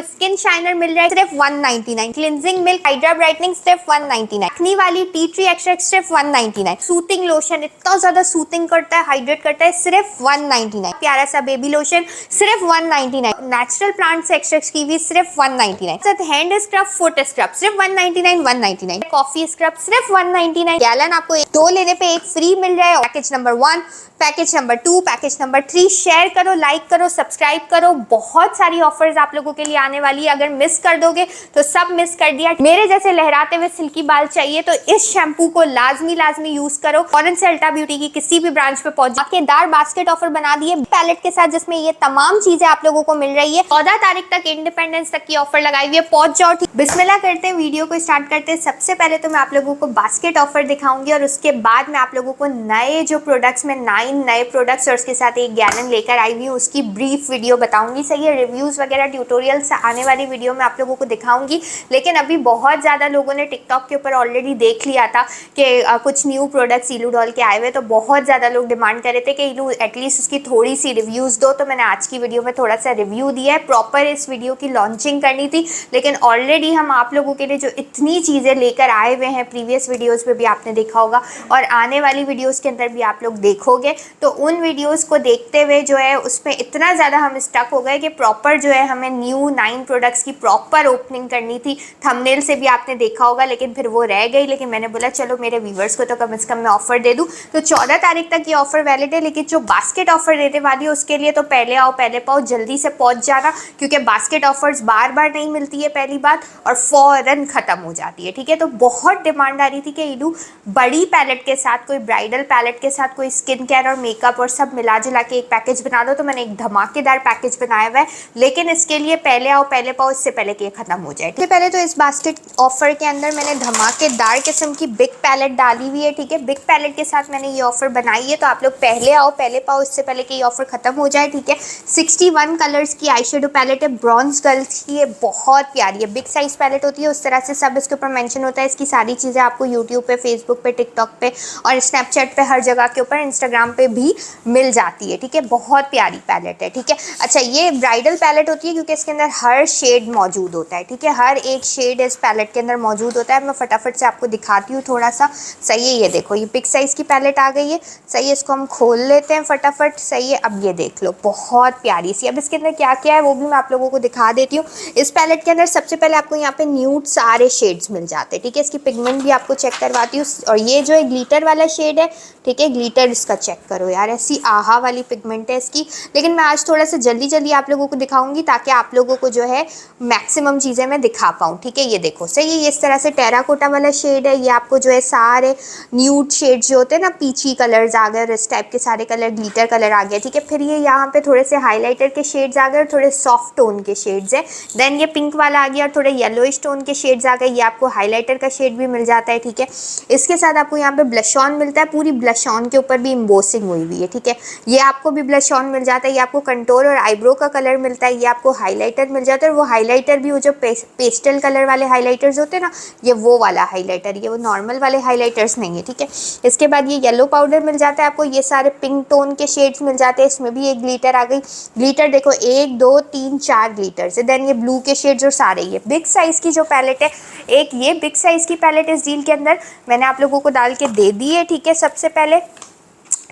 Skin shiner मिल रहा है सिर्फ 199, क्लिनजिंग मिल्क हाइड्रा ब्राइटनिंग सिर्फ 199, एक्नी वाली टी ट्री एक्सट्रैक्ट सिर्फ 199, सूथिंग लोशन इतना ज्यादा सूथिंग करता है, हाइड्रेट करता है, सिर्फ 199, प्यारा सा बेबी लोशन सिर्फ 199, नेचुरल प्लांट्स एक्सट्रैक्ट की भी सिर्फ 199, हैंड स्क्रब फुट स्क्रब सिर्फ 199, कॉफी स्क्रब सिर्फ 199, गैलन आपको दो लेने पे एक फ्री मिल रहा है। Package number 1, package number 2, package number 3, share करो, लाइक करो, सब्सक्राइब करो। बहुत सारी ऑफर्स आप लोगों के लिए आने वाली है, अगर मिस कर दोगे तो सब मिस कर दिया। मेरे जैसे लहराते हुए सिल्की बाल चाहिए तो इस शैम्पू को लाजमी यूज करो। फॉरेन से अल्टा ब्यूटी की किसी भी ब्रांच पे पहुंच धमाकेदार बास्केट ऑफर बना दिए पैलेट के साथ, जिसमें ये तमाम चीजें आप लोगों को मिल रही है। 14 तारीख तक इंडिपेंडेंस तक की ऑफर लगाई हुई है, पहुंच जाओ। बिस्मिल्लाह करते हैं, वीडियो को स्टार्ट करते हैं। सबसे पहले तो मैं आप लोगों को बास्केट ऑफर दिखाऊंगी और उसके बाद मैं आप लोगों को नए जो प्रोडक्ट्स में 9 नए प्रोडक्ट्स और उसके साथ एक गैलन लेकर आई हुई हूँ, उसकी ब्रीफ वीडियो बताऊंगी। सही है, रिव्यूज वगैरह ट्यूटोरियल्स आने वाली वीडियो में आप लोगों को दिखाऊंगी। लेकिन अभी बहुत ज़्यादा लोगों ने टिकटॉक के ऊपर ऑलरेडी देख लिया था कि कुछ न्यू प्रोडक्ट्स इलू डॉल के आए हुए, तो बहुत ज़्यादा लोग डिमांड कर रहे थे कि इलू एटलीस्ट उसकी थोड़ी सी रिव्यूज़ दो। तो मैंने आज की वीडियो में थोड़ा सा रिव्यू दिया है। प्रॉपर इस वीडियो की लॉन्चिंग करनी थी, लेकिन ऑलरेडी हम आप लोगों के लिए जो इतनी चीज़ें लेकर आए हुए हैं, प्रीवियस वीडियोज़ में भी आपने देखा होगा और आने वाली वीडियोज़ के अंदर भी आप लोग देखोगे, तो उन वीडियोज़ को देखते हुए जो है उसमें इतना ज़्यादा हम स्टक हो गए कि प्रॉपर जो है हमें न्यू 9 प्रोडक्ट्स की प्रॉपर ओपनिंग करनी थी। थंबनेल से भी आपने देखा होगा, लेकिन फिर वो रह गई। लेकिन मैंने बोला चलो मेरे व्यूवर्स को तो कम से कम मैं ऑफर दे दूं। तो 14 तारीख तक ये ऑफर वैलिड है, लेकिन जो बास्केट ऑफर देने वाली है उसके लिए तो पहले आओ पहले पाओ, जल्दी से पहुंच जाना, क्योंकि बास्केट ऑफर्स बार बार नहीं मिलती है पहली बात, और फौरन ख़त्म हो जाती है। ठीक है, तो बहुत डिमांड आ रही थी कि इलू बड़ी पैलेट के साथ, कोई ब्राइडल पैलेट के साथ कोई स्किन केयर और मेकअप और सब मिला जुला के एक पैकेज बना दो। तो मैंने एक धमाकेदार पैकेज बनाया हुआ है, लेकिन इसके लिए पहले आओ पहले पाओ, इससे पहले कि ये खत्म हो जाए। इससे पहले तो इस बास्केट ऑफर के अंदर मैंने धमाकेदार किस्म की बिग पैलेट डाली हुई है। ठीक है, बिग पैलेट के साथ मैंने ये ऑफर बनाई है, तो आप लोग पहले आओ पहले पाओ, इससे पहले कि ये ऑफर खत्म हो जाए। ठीक है, 61 कलर्स की आई शेडो पैलेट है, ब्रॉन्ज गर्ल्स की है, बहुत प्यारी है। बिग साइज पैलेट होती है, उस तरह से सब इसके ऊपर मेंशन होता है। इसकी सारी चीज़ें आपको यूट्यूब पे, फेसबुक पे, टिकटॉक पे और स्नैपचैट पे, हर जगह के ऊपर, इंस्टाग्राम पे भी मिल जाती है। ठीक है, बहुत प्यारी पैलेट है। ठीक है, अच्छा ये ब्राइडल पैलेट होती है क्योंकि इसके अंदर हर शेड मौजूद होता है। ठीक है, हर एक शेड इस पैलेट के अंदर मौजूद होता है। मैं फटाफट से आपको दिखाती हूँ थोड़ा सा। सही है, ये देखो ये बिग साइज़ की पैलेट आ गई है। सही है, इसको हम खोल लेते हैं फटाफट। सही है, अब ये देख लो बहुत प्यारी सी। अब इसके अंदर क्या क्या है वो भी मैं आप लोगों को दिखा देती हूँ। इस पैलेट के अंदर सबसे पहले आपको यहाँ पे न्यूड सारे शेड्स मिल जाते हैं। ठीक है, इसकी पिगमेंट भी आपको चेक करवाती हूँ। और ये जो है ग्लिटर वाला शेड है, ठीक है, ग्लिटर इसका चेक करो यार, ऐसी आहा वाली पिगमेंट है इसकी। लेकिन मैं आज थोड़ा सा जल्दी आप लोगों को दिखाऊंगी ताकि आप लोगों को जो है मैक्सिमम चीज़ें मैं दिखा पाऊँ। ठीक है, ये देखो सही है, ये इस तरह से टेराकोटा वाला शेड है। ये आपको जो है सारे न्यूड शेड्स जो होते हैं ना, पीची कलर्स आ गए और इस टाइप के सारे कलर, ग्लिटर कलर आ गया। ठीक है, फिर ये यहाँ पे थोड़े से हाईलाइटर के शेड्स आ गए और थोड़े सॉफ्ट टोन के शेड्स हैं। देन ये पिंक वाला आ गया और थोड़े येलोइश टोन के शेड्स आ गए। ये आपको हाईलाइटर का शेड भी मिल जाता है। ठीक है, इसके साथ आपको यहाँ पे ब्लश ऑन मिलता है, पूरी ब्लश ऑन के ऊपर भी एम्बोसिंग हुई हुई है। ठीक है, ये आपको भी ब्लश ऑन मिल जाता है। ये आपको कंटोर और आईब्रो का कलर मिलता है। ये आपको हाईलाइटर मिल जाता है, और वो हाईलाइटर भी वो जो पेस्टल कलर वाले हाईलाइटर्स होते हैं ना, ये वो वाला हाईलाइटर, ये वो नॉर्मल वाले हाईलाइटर्स नहीं है। ठीक है, इसके बाद ये येलो पाउडर मिल जाता है आपको। ये सारे पिंक टोन के शेड्स मिल जाते हैं। इसमें भी एक ग्लिटर आ गई। ग्लिटर देखो 1 2 3 4 ग्लिटर्स है। देन ये ब्लू के शेड्स और सारे ये बिग साइज़ की जो पैलेट है, एक ये बिग साइज़ की पैलेट इस डील के अंदर मैंने आप लोगों को डाल के दे दी है। ठीक है, सबसे पहले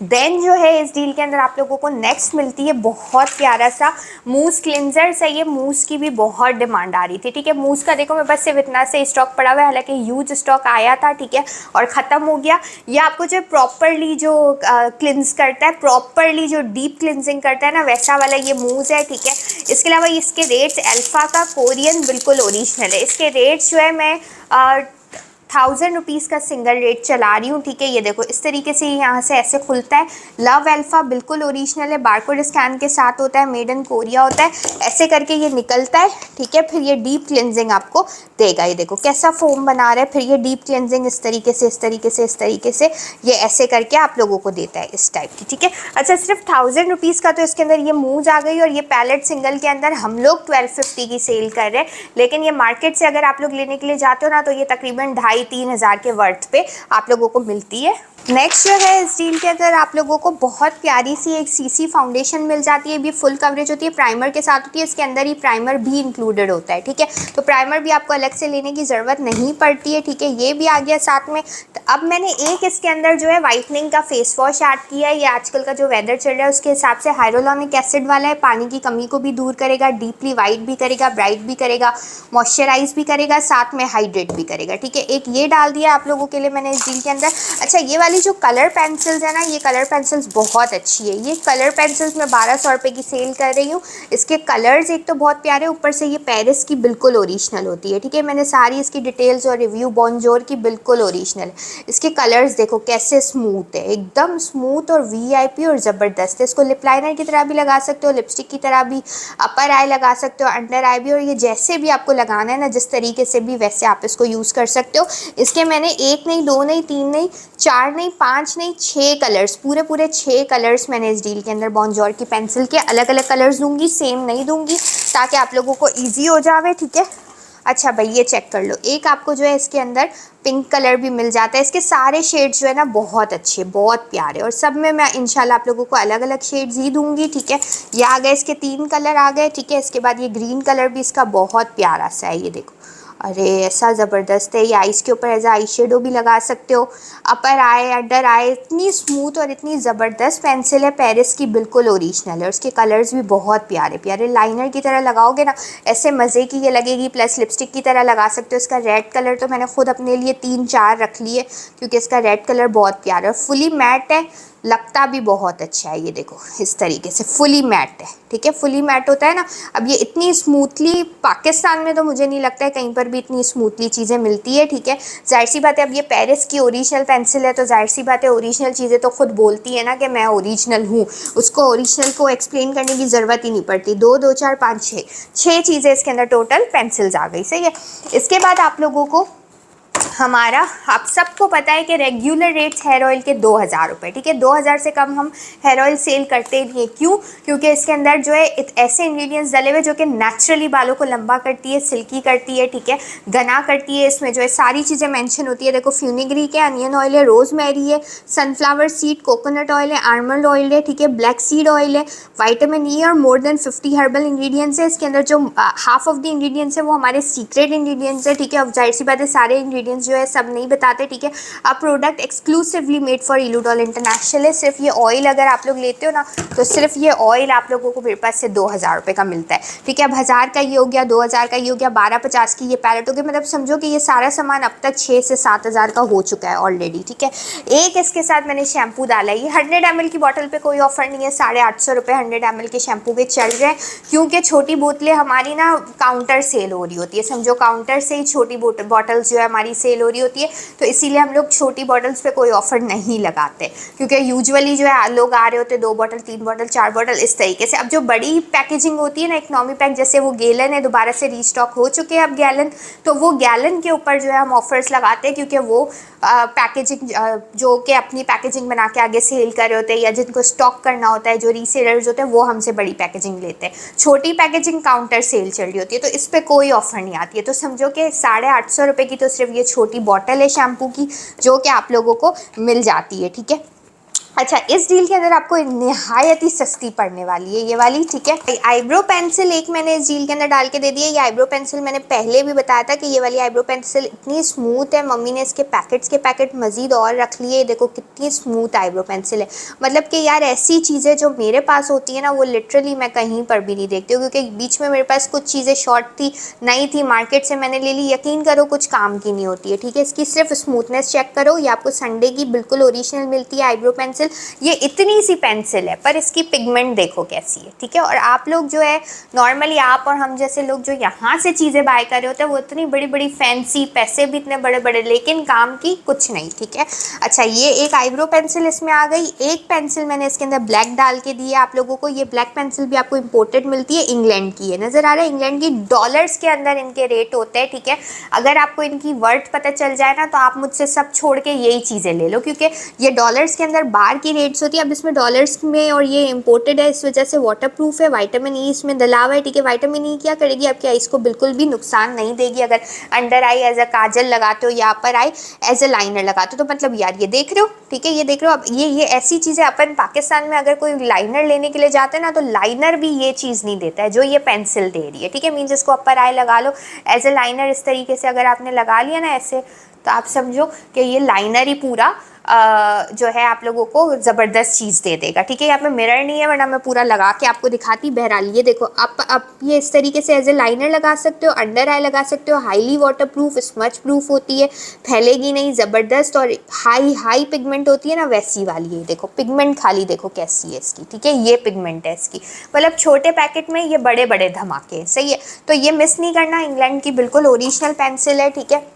देन जो है इस डील के अंदर आप लोगों को नेक्स्ट मिलती है बहुत प्यारा सा मूस क्लिनजर। सही है, मूस की भी बहुत डिमांड आ रही थी। ठीक है, मूस का देखो मैं बस सिर्फ इतना से स्टॉक पड़ा हुआ है, हालांकि ह्यूज स्टॉक आया था। ठीक है, और ख़त्म हो गया। ये आपको जो प्रॉपरली जो क्लिनज करता है, प्रॉपरली जो डीप क्लिनजिंग करता है ना, वैसा वाला ये मूस है। ठीक है, इसके अलावा इसके रेट्स अल्फ़ा का कोरियन बिल्कुल ओरिजिनल है। इसके रेट्स जो है मैं 1000 रुपीज़ का सिंगल रेट चला रही हूँ। ठीक है, ये देखो इस तरीके से यहाँ से ऐसे खुलता है। लव अल्फ़ा बिल्कुल ओरिजिनल है, बारकोड स्कैन के साथ होता है, मेड इन कोरिया होता है। ऐसे करके ये निकलता है। ठीक है, फिर ये डीप क्लिनजिंग आपको देगा। ये देखो कैसा फोम बना रहा है। फिर ये डीप क्लिनजिंग इस तरीके से, इस तरीके से, इस तरीके से ये ऐसे करके आप लोगों को देता है इस टाइप की। ठीक है, अच्छा सिर्फ 1000 रुपीज़ का तो इसके अंदर ये मूज आ गई। और ये पैलेट सिंगल के अंदर हम लोग 1250 की सेल कर रहे हैं, लेकिन ये मार्केट से अगर आप लोग लेने के लिए जाते हो ना, तो ये तकरीबन 2500-3000 के वर्थ पे आप लोगों को मिलती है। नेक्स्ट जो है इस डील के अंदर आप लोगों को बहुत प्यारी सी एक सीसी फाउंडेशन मिल जाती है। भी फुल कवरेज होती है, प्राइमर के साथ होती है, इसके अंदर ही प्राइमर भी इंक्लूडेड होता है। ठीक है, तो प्राइमर भी आपको अलग से लेने की ज़रूरत नहीं पड़ती है। ठीक है, ये भी आ गया साथ में। तो अब मैंने एक इसके अंदर जो है वाइटनिंग का फेस वॉश ऐड किया है। ये आजकल का जो वेदर चल रहा है उसके हिसाब से हाइड्रोलॉनिक एसिड वाला है, पानी की कमी को भी दूर करेगा, डीपली वाइट भी करेगा, ब्राइट भी करेगा, मॉइस्चराइज भी करेगा, साथ में हाइड्रेट भी करेगा। ठीक है, एक ये डाल दिया आप लोगों के लिए मैंने इस डील के अंदर। अच्छा, ये वाली जो कलर पेंसिल्स है ना, ये कलर पेंसिल्स बहुत अच्छी है। ये कलर पेंसिल्स मैं 1200 रुपये की सेल कर रही हूँ। इसके कलर्स एक तो बहुत प्यारे, ऊपर से ये पेरिस की बिल्कुल ओरिजिनल होती है। ठीक है, मैंने सारी इसकी डिटेल्स और रिव्यू बॉन्जोर की बिल्कुल ओरिजिनल है। इसके कलर्स देखो कैसे स्मूथ है, एकदम स्मूथ और वीआईपी और ज़बरदस्त है। इसको लिप लाइनर की तरह भी लगा सकते हो, लिपस्टिक की तरह भी, अपर आई लगा सकते हो, अंडर आई भी, और ये जैसे भी आपको लगाना है ना, जिस तरीके से भी, वैसे आप इसको यूज़ कर सकते हो। इसके मैंने एक नहीं, दो नहीं, तीन नहीं, चार नहीं, पाँच नहीं, 6 कलर्स, पूरे पूरे 6 कलर्स मैंने इस डील के अंदर बॉन्जोर की पेंसिल के अलग अलग कलर्स दूंगी, सेम नहीं दूंगी, ताकि आप लोगों को ईजी हो जावे। ठीक है, अच्छा भाई ये चेक कर लो, एक आपको जो है इसके अंदर पिंक कलर भी मिल जाता है। इसके सारे शेड्स जो है ना बहुत अच्छे, बहुत प्यारे, और सब में मैं इंशाल्लाह आप लोगों को अलग अलग शेड्स ही दूंगी। ठीक है, ये आ गए, इसके 3 कलर आ गए। ठीक है, इसके बाद ये ग्रीन कलर भी इसका बहुत प्यारा सा है, ये देखो, अरे ऐसा ज़बरदस्त है। ये आइज़ के ऊपर एज आई शेडो भी लगा सकते हो, अपर आए, अंडर आए, इतनी स्मूथ और इतनी ज़बरदस्त पेंसिल है, पेरिस की बिल्कुल ओरिजिनल है। और उसके कलर्स भी बहुत प्यारे प्यारे, लाइनर की तरह लगाओगे ना ऐसे मज़े की ये लगेगी, प्लस लिपस्टिक की तरह लगा सकते हो। इसका रेड कलर तो मैंने खुद अपने लिए 3-4 रख लिए, क्योंकि इसका रेड कलर बहुत प्यारा है, फुली मैट है, लगता भी बहुत अच्छा है। ये देखो इस तरीके से फुली मैट है। ठीक है, फुली मैट होता है ना। अब ये इतनी स्मूथली, पाकिस्तान में तो मुझे नहीं लगता है कहीं पर भी इतनी स्मूथली चीज़ें मिलती है। ठीक है, जाहिर सी बात है, अब ये पेरिस की ओरिजिनल पेंसिल है, तो जाहिर सी बात है ओरिजिनल चीज़ें तो खुद बोलती है ना कि मैं ओरिजिनल हूँ, उसको ओरिजिनल को एक्सप्लेन करने की ज़रूरत ही नहीं पड़ती। 2, 2, 4, 5, 6 चीज़ें इसके अंदर टोटल पेंसिल्स आ गई। सही है, इसके बाद आप लोगों को हमारा, आप सबको पता है कि रेगुलर रेट्स हेयर ऑयल के 2000 रुपये। ठीक है, 2000 से कम हम हेयर ऑयल सेल करते नहीं है। क्यों? क्योंकि इसके अंदर जो है ऐसे इंग्रेडिएंट्स डले हुए जो कि नेचुरली बालों को लंबा करती है, सिल्की करती है, ठीक है, घना करती है। इसमें जो है सारी चीज़ें मेंशन होती है। देखो, फ्यूनिग्रीक है, अनियन ऑयल है, रोजमेरी है, सनफ्लावर सीड, कोकोनट ऑयल है, आलमंड ऑयल है, ठीक है, ब्लैक सीड ऑयल है, विटामिन ई और मोर देन 50 हर्बल इंग्रेडिएंट्स है। इसके अंदर जो हाफ ऑफ द इंग्रेडिएंट्स है वो हमारे सीक्रेट इंग्रेडिएंट्स है। ठीक है, अब जाहिर सी बात है सारे इंग्रेडिएंट्स जो है सब नहीं बताते। ठीक है, अब प्रोडक्ट एक्सक्लूसिवली मेड फॉर इलूडॉल इंटरनेशनल है। सिर्फ ये ऑयल अगर आप लोग लेते हो ना, तो सिर्फ ये ऑयल आप लोगों को मेरे पास से 2000 रुपये का मिलता है। ठीक है, अब 1000 का ये हो गया, 2000 का ये हो गया, 1250 की ये पैलेट हो गया। मतलब समझो कि ये सारा सामान अब तक 6 से 7000 का हो चुका है ऑलरेडी। ठीक है, एक इसके साथ मैंने शैम्पू डाला है। ये 100 ml की बॉटल पे कोई ऑफर नहीं है, 850 रुपये 100 ml के शैम्पू के चल रहे हैं, क्योंकि छोटी बोतलें हमारी ना काउंटर सेल हो रही होती है। समझो काउंटर से ही छोटी बॉटल्स जो है हमारी सेल हो रही होती है, तो इसीलिए हम लोग छोटी बॉटल्स पे कोई ऑफर नहीं लगाते, क्योंकि यूजुअली जो है लोग आ रहे होते 2 बॉटल, 3 बॉटल, 4 बॉटल इस तरीके से। अब जो बड़ी पैकेजिंग होती है ना, इकोनॉमी पैक, जैसे वो गैलन है, दोबारा से रीस्टॉक हो चुके हैं अब गैलन, तो वो गैलन के ऊपर जो है हम ऑफर्स लगाते हैं, क्योंकि वो पैकेजिंग जो कि अपनी पैकेजिंग बना के आगे सेल कर रहे होते हैं, या जिनको स्टॉक करना होता है, जो रीसेलर्स होते हैं, वो हमसे बड़ी पैकेजिंग लेते हैं। छोटी पैकेजिंग काउंटर सेल चल रही होती है, तो इस पर कोई ऑफर नहीं आती है। तो समझो कि 850 रुपये की तो सिर्फ ये छोटी बॉटल है शैम्पू की, जो कि आप लोगों को मिल जाती है। ठीक है, अच्छा, इस डील के अंदर आपको नहायत ही सस्ती पड़ने वाली है ये वाली। ठीक है, आईब्रो पेंसिल एक मैंने इस डील के अंदर डाल के दे दी है। ये आईब्रो पेंसिल मैंने पहले भी बताया था कि ये वाली आईब्रो पेंसिल इतनी स्मूथ है, मम्मी ने इसके पैकेट्स के पैकेट मज़ीद और रख लिए। देखो कितनी स्मूथ आईब्रो पेंसिल है। मतलब कि यार ऐसी चीज़ें जो मेरे पास होती है ना, वो लिटरली मैं कहीं पर भी नहीं देखती हूँ, क्योंकि बीच में मेरे पास कुछ चीज़ें शॉर्ट थी, नई थी, मार्केट से मैंने ले ली, यकीन करो कुछ काम की नहीं होती है। ठीक है, इसकी सिर्फ स्मूथनेस चेक करो, ये आपको संडे की बिल्कुल ओरिजिनल मिलती है आईब्रो पेंसिल। ये इतनी सी पेंसिल है, पर इसकी पिगमेंट देखो कैसी है। ठीक है, और आप लोग जो है नॉर्मली, आप और हम जैसे लोग जो यहाँ से चीज़ें बाय कर रहे होते हैं, वो इतनी बड़ी बड़ी फैंसी, पैसे भी इतने बड़े बड़े, लेकिन काम की कुछ नहीं। ठीक है, अच्छा, ये एक आईब्रो पेंसिल इसमें आ गई। एक पेंसिल मैंने इसके अंदर ब्लैक डाल के दी है आप लोगों को। ये ब्लैक पेंसिल भी आपको इंपोर्टेड मिलती है, इंग्लैंड की है, नज़र आ रहा है, इंग्लैंड की, डॉलर्स के अंदर इनके रेट होते हैं। ठीक है, अगर आपको इनकी वर्थ पता चल जाए ना, तो आप मुझसे सब छोड़ के यही चीज़ें ले लो, क्योंकि ये डॉलर्स के अंदर बार बाहर की रेट्स होती है। अब इसमें डॉलर्स में और ये इंपोर्टेड है, इस वजह से वाटरप्रूफ है, विटामिन ई इसमें डला हुआ है, ठीक है। विटामिन ई क्या करेगी, आपकी आईज को बिल्कुल भी नुकसान नहीं देगी। अगर अंडर आई एज अ काजल लगाते हो या अपर आई एज अ लाइनर लगाते हो तो मतलब यार ये देख रहे हो, ठीक है, ये देख रहे हो। अब ये ऐसी चीज़ें अपन पाकिस्तान में अगर कोई लाइनर लेने के लिए जाते हैं ना, तो लाइनर भी ये चीज़ नहीं देता है जो ये पेंसिल दे रही है, ठीक है। मीन्स इसको अपर आई लगा लो एज अ लाइनर, इस तरीके से अगर आपने लगा लिया ना ऐसे, तो आप समझो कि ये लाइनर ही पूरा जो है आप लोगों को ज़बरदस्त चीज़ दे देगा, ठीक है। यहाँ पे मिरर नहीं है, वरना मैं पूरा लगा के आपको दिखाती। बहरहाल ये देखो, आप ये इस तरीके से एज ए लाइनर लगा सकते हो, अंडर आई लगा सकते हो। Highly water proof, smudge proof होती है, फैलेगी नहीं, ज़बरदस्त। और हाई पिगमेंट होती है ना, वैसी वाली है। देखो पिगमेंट खाली देखो कैसी है इसकी, ठीक है, ये पिगमेंट है इसकी। मतलब छोटे पैकेट में ये बड़े बड़े धमाके, सही है। तो ये मिस नहीं करना, इंग्लैंड की बिल्कुल ओरिजिनल पेंसिल है, ठीक है।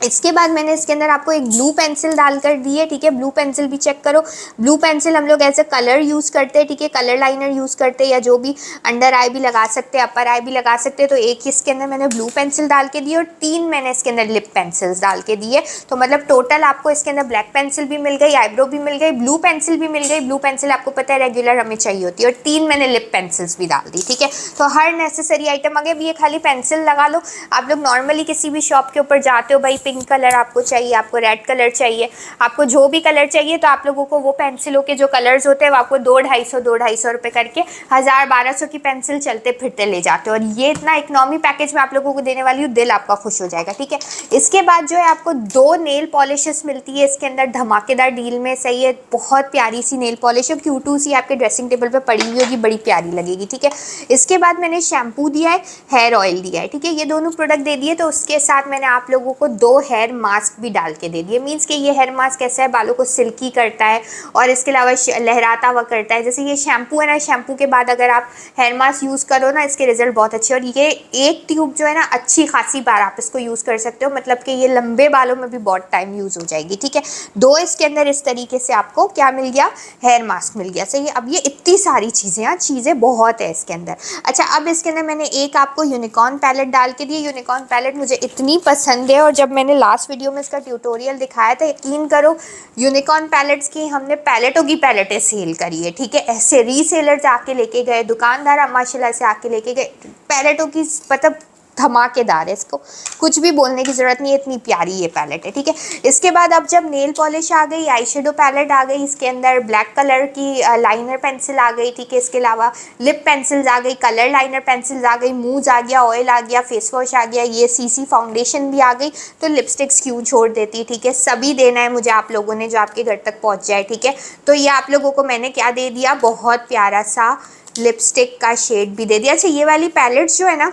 इसके बाद मैंने इसके अंदर आपको एक ब्लू पेंसिल डाल कर दी है, ठीक है। ब्लू पेंसिल भी चेक करो। ब्लू पेंसिल हम लोग एज अ कलर यूज़ करते हैं, ठीक है, कलर लाइनर यूज़ करते हैं, या जो भी अंडर आई भी लगा सकते हैं, अपर आई भी लगा सकते हैं। तो एक इसके अंदर मैंने ब्लू पेंसिल डाल के दी और 3 मैंने इसके अंदर लिप पेंसिल्स डाल के दी है। तो मतलब टोटल आपको इसके अंदर ब्लैक पेंसिल भी मिल गई, आईब्रो भी मिल गई, ब्लू पेंसिल भी मिल गई। ब्लू पेंसिल आपको पता है रेगुलर हमें चाहिए होती है। और 3 मैंने लिप पेंसिल्स भी डाल दी, ठीक है। तो हर नेसेसरी आइटम आ गया। ये खाली पेंसिल लगा लो। आप लोग नॉर्मली किसी भी शॉप के ऊपर जाते हो, भाई पिंक कलर आपको चाहिए, आपको रेड कलर चाहिए, आपको जो भी कलर चाहिए, तो आप लोगों को वो पेंसिलों के जो कलर्स होते हैं वो आपको 200-250 रुपये करके 1000-1200 की पेंसिल चलते फिरते ले जाते हो। और ये इतना इकोनॉमी पैकेज में आप लोगों को देने वाली हूँ, दिल आपका खुश हो जाएगा, ठीक है। इसके बाद जो है आपको 2 नेल पॉलिशेस मिलती है इसके अंदर धमाकेदार डील में, सही है। बहुत प्यारी सी नेल पॉलिश है, क्यूटू सी, आपके ड्रेसिंग टेबल पर पड़ी हुई होगी, बड़ी प्यारी लगेगी, ठीक है। इसके बाद मैंने शैम्पू दिया है, हेयर ऑयल दिया है, ठीक है। ये दोनों प्रोडक्ट दे दिए। तो उसके साथ मैंने आप लोगों को 2 हेयर मास्क भी डाल के दे दिए। मीन्स कि ये हेयर मास्क कैसा है, बालों को सिल्की करता है और इसके अलावा लहराता हुआ करता है। जैसे ये शैम्पू है ना, शैम्पू के बाद अगर आप हेयर मास्क यूज़ करो ना, इसके रिजल्ट बहुत अच्छे। और ये एक ट्यूब जो है ना, अच्छी खासी बार आप इसको यूज़ कर सकते हो, मतलब कि ये लंबे बालों में भी बहुत टाइम यूज़ हो जाएगी, ठीक है। 2 इसके अंदर इस तरीके से आपको क्या मिल गया, हेयर मास्क मिल गया, सही है। अब ये इतनी सारी चीज़ें, हाँ चीज़ें बहुत है इसके अंदर। अच्छा, अब इसके अंदर मैंने एक आपको यूनिकॉर्न पैलेट डाल के दी। यूनिकॉर्न पैलेट मुझे इतनी पसंद है, और जब मैंने लास्ट वीडियो में इसका ट्यूटोरियल दिखाया था, यकीन करो यूनिकॉर्न पैलेट्स की हमने पैलेटों की पैलेटें सेल करी है, ठीक है। ऐसे रीसेलर्स आके लेके गए, दुकानदार माशाल्लाह से आके लेके गए, पैलेटों की मतलब धमाकेदार है, इसको कुछ भी बोलने की ज़रूरत नहीं है, इतनी प्यारी ये पैलेट है, ठीक है। इसके बाद अब जब नेल पॉलिश आ गई, आई शेडो पैलेट आ गई, इसके अंदर ब्लैक कलर की लाइनर पेंसिल आ गई, ठीक है। इसके अलावा लिप पेंसिल्स आ गई, कलर लाइनर पेंसिल्स आ गई, मूज आ गया, ऑयल आ गया, फेस वॉश आ गया, ये सीसी फाउंडेशन भी आ गई। तो लिपस्टिक्स क्यों छोड़ देती, ठीक है। सभी देना है मुझे आप लोगों ने, जो आपके घर तक पहुँच जाए, ठीक है। तो ये आप लोगों को मैंने क्या दे दिया, बहुत प्यारा सा लिपस्टिक का शेड भी दे दिया। अच्छा, ये वाली पैलेट्स जो है ना,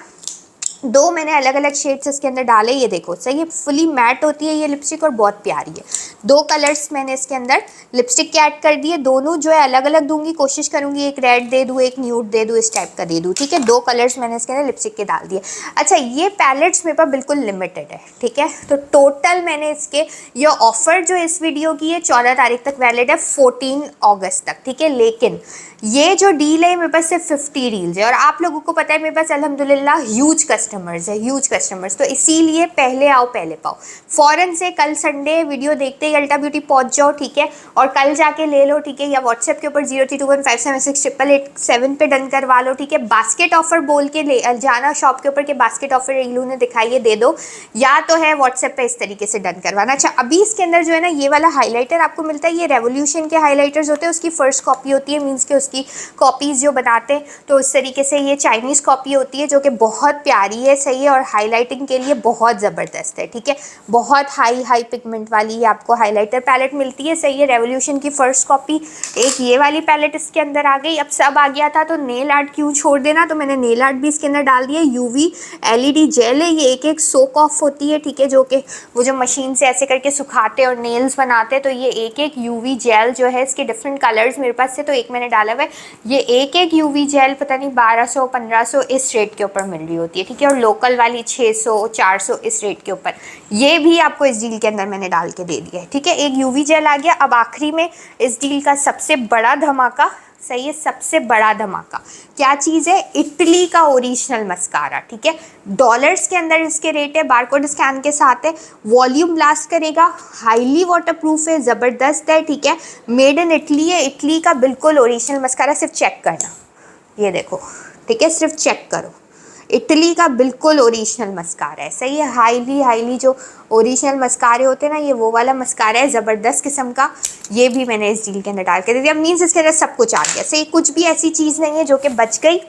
2 मैंने अलग अलग शेड्स इसके अंदर डाले, ये देखो, सही है। फुली मैट होती है ये लिपस्टिक और बहुत प्यारी है। 2 कलर्स मैंने इसके अंदर लिपस्टिक के ऐड कर दिए। दोनों जो है अलग अलग दूंगी, कोशिश करूंगी एक रेड दे दूँ, एक न्यूड दे दूँ, इस टाइप का दे दूँ, ठीक है। 2 कलर्स मैंने इसके अंदर लिपस्टिक के डाल दिए। अच्छा, ये पैलेट्स मेरे पास बिल्कुल लिमिटेड है, ठीक है। तो टोटल मैंने इसके, ये ऑफर जो इस वीडियो की है 14 तारीख तक वैलिड है, 14 अगस्त तक, ठीक है। लेकिन ये जो डील है मेरे पास सिर्फ 50 डील्स है, और आप लोगों को पता है मेरे पास अल्हम्दुलिल्लाह ह्यूज कस्टमर्स है, ह्यूज कस्टमर्स। तो इसीलिए पहले आओ पहले पाओ। फ़ौरन से कल संडे वीडियो देखते ही अल्टा ब्यूटी पहुंच जाओ, ठीक है, और कल जाके ले लो, ठीक है। या व्हाट्सएप के ऊपर 0321576888 पे डन करवा लो, ठीक है। बास्केट ऑफर बोल के ले जाना शॉप के ऊपर के बास्केट ऑफर इग्लू ने दिखाइए, दे दो, या तो है व्हाट्सएप पे इस तरीके से डन करवाना। अच्छा, अभी इसके अंदर जो है ना, ये वाला हाईलाइटर आपको मिलता है, ये रेवोल्यूशन के हाईलाइटर्स होते हैं, उसकी फर्स्ट कॉपी होती है, मीन्स के की कॉपीज़ जो बनाते हैं, तो उस तरीके से ये चाइनीज़ कॉपी होती है, जो कि बहुत प्यारी है, सही है, और हाईलाइटिंग के लिए बहुत ज़बरदस्त है, ठीक है। बहुत हाई पिगमेंट वाली ये आपको हाईलाइटर पैलेट मिलती है, सही है। रेवोल्यूशन की फर्स्ट कॉपी। एक ये वाली पैलेट इसके अंदर आ गई। अब सब आ गया था तो नेल आर्ट क्यों छोड़ देना, तो मैंने नेल आर्ट भी इसके अंदर डाल दिया। यूवी LED जेल है, ये एक सोक ऑफ होती है, ठीक है, जो कि वो जो मशीन से ऐसे करके सुखाते और नेल्स बनाते, तो ये एक यूवी जेल जो है, इसके डिफरेंट कलर्स मेरे पास से, तो एक मैंने डाला हुआ है। ये एक यूवी जेल पता नहीं 1200-1500 इस रेट के ऊपर मिल रही होती है, ठीक है। और लोकल वाली 600-400 इस रेट के ऊपर। ये भी आपको इस डील के अंदर मैंने डाल के दे दिया है, ठीक है। एक यूवी जेल आ गया। अब आखिरी में इस डील का सबसे बड़ा धमाका सही है, सबसे बड़ा धमाका क्या चीज़ है, इटली का ओरिजिनल मस्कारा, ठीक है। डॉलर्स के अंदर इसके रेट है, बारकोड स्कैन के साथ है, वॉल्यूम लास्ट करेगा, हाईली वाटरप्रूफ है, ज़बरदस्त है, ठीक है। मेड इन इटली है, इटली का बिल्कुल ओरिजिनल मस्कारा, सिर्फ चेक करना, ये देखो, ठीक है, सिर्फ चेक करो, इटली का बिल्कुल ओरिजिनल मस्कारा है, सही है। हाईली जो ओरिजिनल मस्कारे होते हैं ना, ये वो वाला मस्कारा है, ज़बरदस्त किस्म का। ये भी मैंने इस डील के अंदर डाल के दे दिया, मीन्स इसके अंदर सब कुछ आ गया, सही, कुछ भी ऐसी चीज़ नहीं है जो कि बच गई।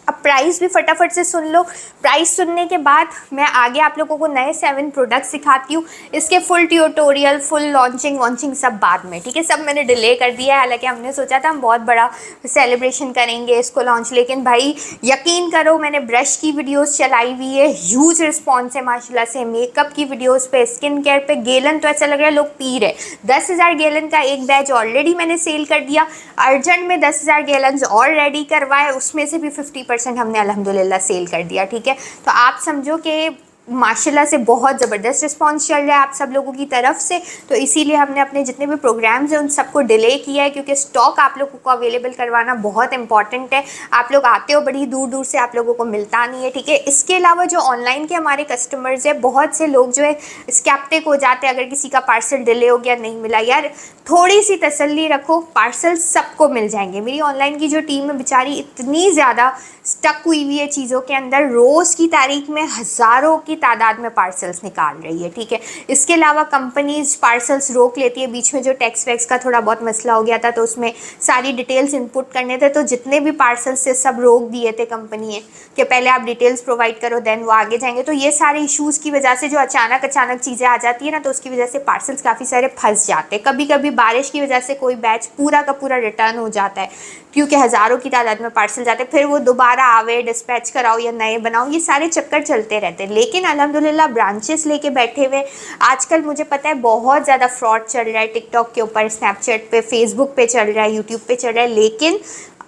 अब प्राइस भी फटाफट से सुन लो। प्राइस सुनने के बाद मैं आगे आप लोगों को नए 7 प्रोडक्ट्स सिखाती हूँ, इसके फुल ट्यूटोरियल, फुल लॉन्चिंग वॉन्चिंग सब बाद में, ठीक है। सब मैंने डिले कर दिया है, हालांकि हमने सोचा था हम बहुत बड़ा सेलिब्रेशन करेंगे इसको लॉन्च, लेकिन भाई यकीन करो मैंने ब्रश की वीडियोस चलाई हुई है, ह्यूज रिस्पॉन्स है माशाल्लाह से, मेकअप की वीडियोस पे, स्किन केयर पे, गैलन तो ऐसा लग रहा है लोग पी रहे। 10,000 गैलन का एक बैच ऑलरेडी मैंने सेल कर दिया, अर्जेंट में 10,000 गैलन और रेडी करवाए, उसमें से भी 50% हमने अल्हम्दुलिल्लाह सेल कर दिया, ठीक है। तो आप समझो कि माशाल्लाह से बहुत ज़बरदस्त रिस्पांस चल रहा है आप सब लोगों की तरफ से, तो इसीलिए हमने अपने जितने भी प्रोग्राम्स हैं उन सबको डिले किया है, क्योंकि स्टॉक आप लोगों को अवेलेबल करवाना बहुत इंपॉर्टेंट है। आप लोग आते हो बड़ी दूर दूर से, आप लोगों को मिलता नहीं है, ठीक है। इसके अलावा जो ऑनलाइन के हमारे कस्टमर्स हैं, बहुत से लोग जो है स्केप्टिक हो जाते हैं अगर किसी का पार्सल डिले हो गया, नहीं मिला, यार थोड़ी सी तसल्ली रखो, पार्सल सबको मिल जाएंगे। मेरी ऑनलाइन की जो टीम है बेचारी इतनी ज़्यादा स्टक हुई हुई है चीज़ों के अंदर, रोज़ की तारीख में हज़ारों की तादाद में पार्सल्स निकाल रही है, ठीक है। इसके अलावा कंपनीज पार्सल्स रोक लेती है, बीच में जो टैक्स वैक्स का थोड़ा बहुत मसला हो गया था तो उसमें सारी डिटेल्स इनपुट करने थे, तो जितने भी पार्सल्स से सब रोक दिए थे कंपनी ने कि पहले आप डिटेल्स प्रोवाइड करो देन वो आगे जाएंगे। तो ये सारे इशूज़ की वजह से जो अचानक चीज़ें आ जाती है ना, तो उसकी वजह से पार्सल्स काफ़ी सारे फंस जाते हैं। कभी कभी बारिश की वजह से कोई बैच पूरा का पूरा रिटर्न हो जाता है, क्योंकि हज़ारों की तादाद में पार्सल जाते हैं, फिर वो दोबारा आवे, डिस्पैच कराओ या नए बनाओ, ये सारे चक्कर चलते रहते हैं। लेकिन अल्हम्दुलिल्लाह ब्रांचेस लेके बैठे हुए, आजकल मुझे पता है बहुत ज़्यादा फ्रॉड चल रहा है टिकटॉक के ऊपर, स्नैपचैट पे, फेसबुक पे चल रहा है, यूट्यूब पे चल रहा है, लेकिन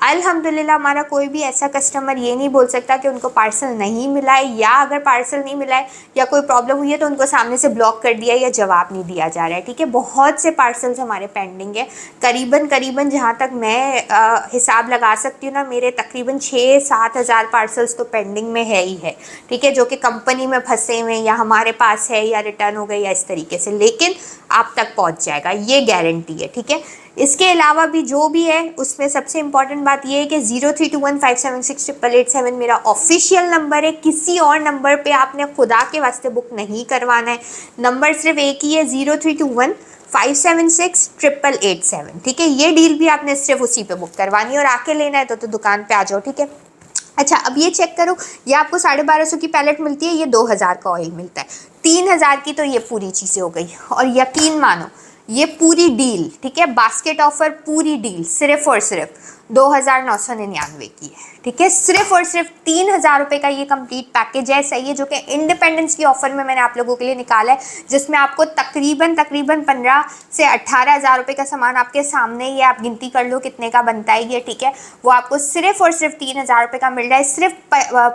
अल्हम्दुलिल्लाह हमारा कोई भी ऐसा कस्टमर ये नहीं बोल सकता कि उनको पार्सल नहीं मिला है, या अगर पार्सल नहीं मिला है या कोई प्रॉब्लम हुई है तो उनको सामने से ब्लॉक कर दिया या जवाब नहीं दिया जा रहा है, ठीक है। बहुत से पार्सल्स हमारे पेंडिंग है, करीबन जहाँ तक मैं हिसाब लगा सकती हूँ ना, मेरे तकरीबन 6-7 हज़ार पार्सल्स तो पेंडिंग में है ही है, ठीक है, जो कि कंपनी में फंसे हुए या हमारे पास है या रिटर्न हो गए या इस तरीके से, लेकिन आप तक पहुँच जाएगा, ये गारंटी है, ठीक है। इसके अलावा भी जो भी है उसमें सबसे इम्पॉर्टेंट बात यह है कि 0321576887 मेरा ऑफिशियल नंबर है, किसी और नंबर पे आपने खुदा के वास्ते बुक नहीं करवाना है, नंबर सिर्फ एक ही है 0321576887, ठीक है। ये डील भी आपने सिर्फ उसी पे बुक करवानी है और आके लेना है तो दुकान पे आ जाओ, ठीक है। अच्छा अब ये चेक करो, ये आपको 1250 की पैलेट मिलती है, ये 2000 का ऑयल मिलता है, 3000 की तो ये पूरी चीज़ें हो गई। और यकीन मानो ये पूरी डील, ठीक है, बास्केट ऑफर पूरी डील सिर्फ और सिर्फ 2999 की है, ठीक है। सिर्फ और सिर्फ 3000 रुपये का ये कंप्लीट पैकेज है, सही है, जो कि इंडिपेंडेंस की ऑफर में मैंने आप लोगों के लिए निकाला है, जिसमें आपको तकरीबन 15 से 18 हज़ार रुपये का सामान आपके सामने ही है, आप गिनती कर लो कितने का बनता है ये, ठीक है। वो आपको सिर्फ और सिर्फ 3000 रुपये का मिल रहा है। सिर्फ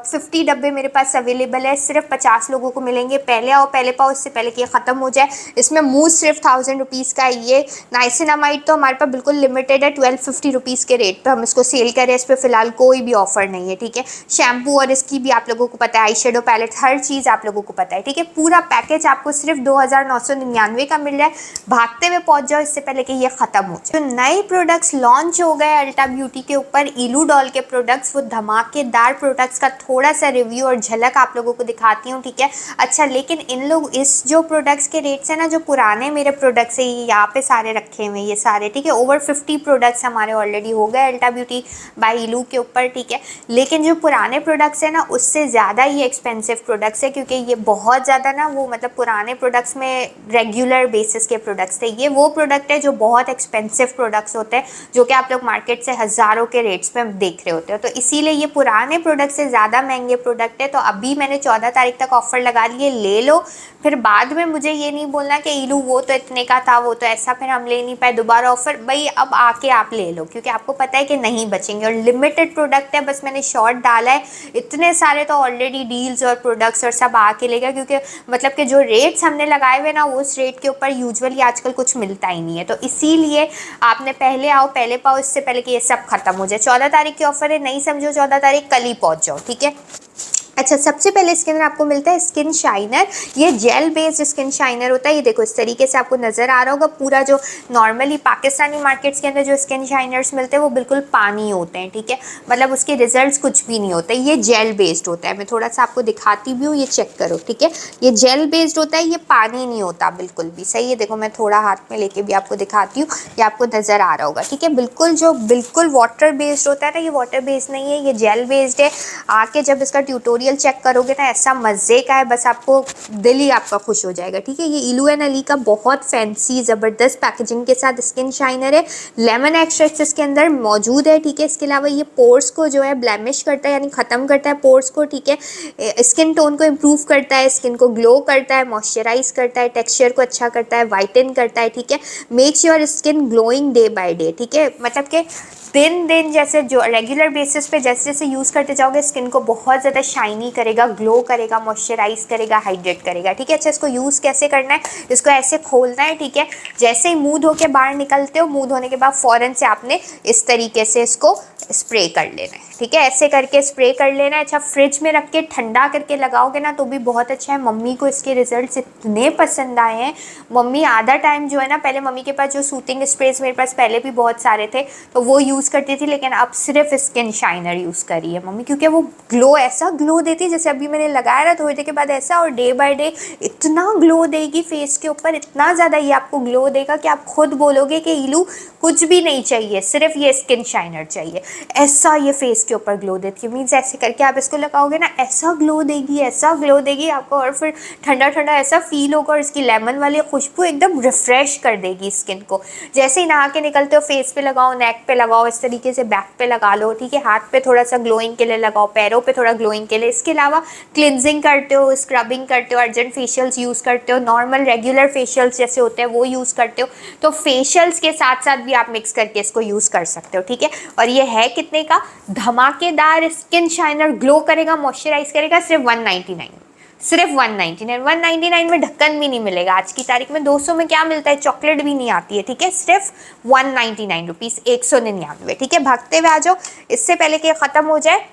50 डब्बे मेरे पास अवेलेबल है, सिर्फ 50 लोगों को मिलेंगे, पहले आओ पहले पाओ, इससे पहले कि ये ख़त्म हो जाए। इसमें मूस सिर्फ 1000 रुपीज़ का है, ये नाइसिनामाइड तो हमारे पास बिल्कुल लिमिटेड है, 1250 रुपीज़ के रेट पे हम इसको सेल करें, इस पर फिलहाल कोई भी ऑफर नहीं है, ठीक है। शैम्पू और इसकी भी आप लोगों को पता है, आई शेडो पैलेट, हर चीज़ आप लोगों को पता है, ठीक है। पूरा पैकेज आपको सिर्फ 2999 का मिल रहा है, भागते हुए पहुंच जाओ इससे पहले कि ये खत्म हो जाए। जो नए प्रोडक्ट्स लॉन्च हो गए अल्टा ब्यूटी के ऊपर, इलू डॉल के प्रोडक्ट्स, वो धमाकेदार प्रोडक्ट्स का थोड़ा सा रिव्यू और झलक आप लोगों को दिखाती हूँ, ठीक है। अच्छा लेकिन इन लोग इस जो प्रोडक्ट्स के रेट्स है ना, जो पुराने मेरे प्रोडक्ट्स है, ये यहाँ पे सारे रखे हुए ये सारे, ठीक है। ओवर 50 प्रोडक्ट्स हमारे ऑलरेडी हो गए अल्टा ब्यूटी बाय इलू के ऊपर, ठीक है। लेकिन जो पुराने प्रोडक्ट्स है ना, उससे ज़्यादा ये एक्सपेंसिव प्रोडक्ट्स है, क्योंकि ये बहुत ज़्यादा ना वो मतलब पुराने प्रोडक्ट्स में रेगुलर बेसिस के प्रोडक्ट्स थे, ये वो प्रोडक्ट है जो बहुत एक्सपेंसिव प्रोडक्ट्स होते हैं, जो कि आप लोग मार्केट से हज़ारों के रेट्स पे देख रहे होते हो, तो इसीलिए ये पुराने प्रोडक्ट से ज़्यादा महंगे प्रोडक्ट है। तो अभी मैंने 14 तारीख तक ऑफर लगा लिए, ले लो, फिर बाद में मुझे ये नहीं बोलना कि इलू वो तो इतने का था, वो तो ऐसा, फिर हम ले नहीं पाए दोबारा ऑफर। भाई अब आके आप ले लो, क्योंकि आपको पता है है कि नहीं बचेंगे, और लिमिटेड प्रोडक्ट है, बस मैंने शॉर्ट डाला है। इतने सारे तो ऑलरेडी डील्स और प्रोडक्ट्स और सब आके लेगा, क्योंकि मतलब कि जो रेट्स हमने लगाए हुए ना, उस रेट के ऊपर यूजुअली आजकल कुछ मिलता ही नहीं है। तो इसीलिए आपने पहले आओ पहले पाओ, इससे पहले कि ये सब खत्म हो जाए। 14 तारीख की ऑफर है, नहीं समझो 14 तारीख, कल ही पहुंच जाओ, ठीक है। अच्छा, सबसे पहले इसके अंदर आपको मिलता है स्किन शाइनर। ये जेल बेस्ड स्किन शाइनर होता है। ये देखो इस तरीके से आपको नज़र आ रहा होगा। पूरा जो नॉर्मली पाकिस्तानी मार्केट्स के अंदर जो स्किन शाइनर्स मिलते हैं वो बिल्कुल पानी होते हैं, ठीक है, मतलब उसके रिजल्ट्स कुछ भी नहीं होते। ये जेल बेस्ड होता है। मैं थोड़ा सा आपको दिखाती भी हूँ, ये चेक करो, ठीक है। ये जेल बेस्ड होता है, ये पानी नहीं होता बिल्कुल भी। सही है, देखो मैं थोड़ा हाथ में लेके भी आपको दिखाती हूँ, ये आपको नज़र आ रहा होगा, ठीक है। बिल्कुल जो बिल्कुल वाटर बेस्ड होता है ना, ये वाटर बेस्ड नहीं है, ये जेल बेस्ड है। आके जब इसका ट्यूटोरियल चेक करोगे ना, ऐसा मज़े का है, बस आपको दिल ही आपका खुश हो जाएगा, ठीक है। ये इलू एंड अली का बहुत फैंसी ज़बरदस्त पैकेजिंग के साथ स्किन शाइनर है। लेमन एक्सट्रैक्ट इसके अंदर मौजूद है, ठीक है। इसके अलावा ये पोर्स को जो है ब्लेमिश करता है, यानी ख़त्म करता है पोर्स को, ठीक है। स्किन टोन को इम्प्रूव करता है, स्किन को ग्लो करता है, मॉइस्चराइज करता है, टेक्सचर को अच्छा करता है, वाइटन करता है, ठीक है। Makes your skin glowing day by day, ठीक है। मतलब कि दिन दिन जैसे जो रेगुलर बेसिस पे जैसे जैसे यूज़ करते जाओगे, स्किन को बहुत ज़्यादा शाइनी करेगा, ग्लो करेगा, मॉइस्चराइज करेगा, हाइड्रेट करेगा, ठीक है। अच्छा, इसको यूज़ कैसे करना है, इसको ऐसे खोलना है, ठीक है। जैसे ही मुंह धो के बाहर निकलते हो, मुंह धोने के बाद फ़ौरन से आपने इस तरीके से इसको स्प्रे कर लेना है, ठीक है। ऐसे करके स्प्रे कर लेना है। अच्छा, फ्रिज में रख के ठंडा करके लगाओगे ना तो भी बहुत अच्छा है। मम्मी को इसके रिजल्ट्स इतने पसंद आए हैं। मम्मी आधा टाइम जो है ना, पहले मम्मी के पास जो सूथिंग स्प्रेज मेरे पास पहले भी बहुत सारे थे तो वो यूज़ करती थी, लेकिन अब सिर्फ स्किन शाइनर यूज़ करी है मम्मी, क्योंकि वो ग्लो, ऐसा ग्लो देती है जैसे अभी मैंने लगाया ना थोड़ी देर के बाद ऐसा, और डे बाय डे इतना ग्लो देगी फेस के ऊपर, इतना ज़्यादा ये आपको ग्लो देगा कि आप खुद बोलोगे कि इलू कुछ भी नहीं चाहिए, सिर्फ ये स्किन शाइनर चाहिए। ऐसा ये फेस के ऊपर ग्लो देती है। मीन्स ऐसे करके आप इसको लगाओगे ना, ऐसा ग्लो देगी, ऐसा ग्लो देगी आपको, और फिर ठंडा ठंडा ऐसा फील होगा, और इसकी लेमन वाली खुशबू एकदम रिफ्रेश कर देगी स्किन को। जैसे ही नहा के निकलते हो फेस पे लगाओ, नेक पे लगाओ, इस तरीके से बैक पे लगा लो, ठीक है। हाथ पे थोड़ा सा ग्लोइंग के लिए लगाओ, पैरों पे थोड़ा ग्लोइंग के लिए। इसके अलावा क्लिनजिंग करते हो, स्क्रबिंग करते हो, अर्जेंट फेशियल्स यूज़ करते हो, नॉर्मल रेगुलर फेशियल्स जैसे होते हैं वो यूज़ करते हो, तो फेशियल्स के साथ साथ भी आप मिक्स करके इसको यूज़ कर सकते हो, ठीक है। और ये है कितने का, धमाकेदार स्किन शाइनर, ग्लो करेगा, मॉइस्चराइज करेगा, सिर्फ 199, सिर्फ 199। 199 में ढक्कन भी नहीं मिलेगा आज की तारीख में। 200 में क्या मिलता है, चॉकलेट भी नहीं आती है, ठीक है। सिर्फ 199 रुपीज़, 199, ठीक है। भागते हुए आ जाओ इससे पहले कि ख़त्म हो जाए।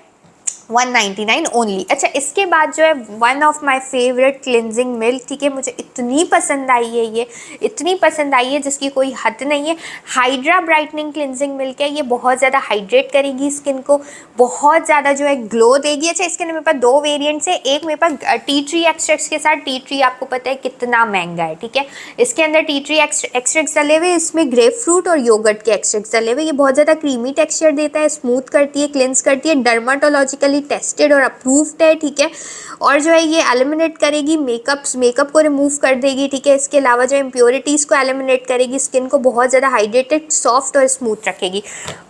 199 ओनली। अच्छा, इसके बाद जो है one of my favourite cleansing milk, ठीक है, मुझे इतनी पसंद आई है, ये इतनी पसंद आई है जिसकी कोई हद नहीं है। हाइड्रा ब्राइटनिंग क्लिनजिंग मिल्क है। ये बहुत ज़्यादा हाइड्रेट करेगी स्किन को, बहुत ज़्यादा जो है ग्लो देगी। अच्छा, इसके अंदर मेरे पास दो वेरिएंट्स है। एक मेरे पास टी ट्री एक्सट्रैक्ट्स के साथ, टी ट्री आपको पता है कितना महंगा है, ठीक है। इसके अंदर टी ट्री एक्सट्रैक्ट्स डले हुए, इसमें ग्रेप फ्रूट और योगर्ट के एक्सट्रैक्ट्स डले हुए। ये बहुत ज़्यादा क्रीमी टेक्सचर देता है, स्मूथ करती है, क्लिनस करती है, डर्माटोलॉजिकली टेस्टेड और अप्रूव्ड है, ठीक है। और जो है ये एलिमिनेट करेगी मेकअप को रिमूव कर देगी, ठीक है। इसके अलावा जो इम्प्योरिटीज़ को एलिमिनेट करेगी, स्किन को बहुत ज़्यादा हाइड्रेटेड, सॉफ्ट और स्मूथ रखेगी।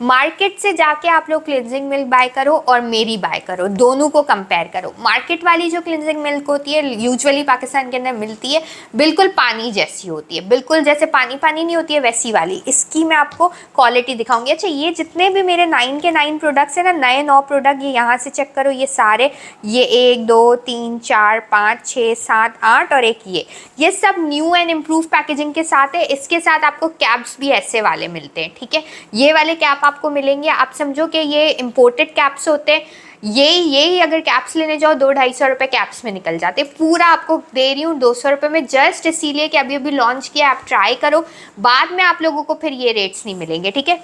मार्केट से जाके आप लोग क्लिनजिंग मिल्क बाय करो और मेरी बाय करो, दोनों को कंपेयर करो। मार्केट वाली जो क्लिनजिंग मिल्क होती है यूजुअली पाकिस्तान के अंदर मिलती है, बिल्कुल पानी जैसी होती है, बिल्कुल जैसे पानी पानी नहीं होती है वैसी वाली। इसकी मैं आपको क्वालिटी दिखाऊंगी। अच्छा, ये जितने भी मेरे 9 के 9 प्रोडक्ट्स हैं ना, नए 9 प्रोडक्ट, ये यहाँ से चेक करो, ये सारे, ये 1 2 3 4 5 6 7 8 और एक ये सब न्यू एंड इम्प्रूव पैकेजिंग के साथ है। इसके साथ आपको कैप्स भी ऐसे वाले मिलते हैं, ठीक है। ये वाले कैप आपको मिलेंगे, आप समझो कि ये इम्पोर्टेड कैप्स होते हैं। यही अगर कैप्स लेने जाओ 200-250 रुपये कैप्स में निकल जाते। पूरा आपको दे रही हूँ 200 रुपये में, जस्ट इसीलिए कि अभी अभी लॉन्च किया, आप ट्राई करो, बाद में आप लोगों को फिर ये रेट्स नहीं मिलेंगे, ठीक है।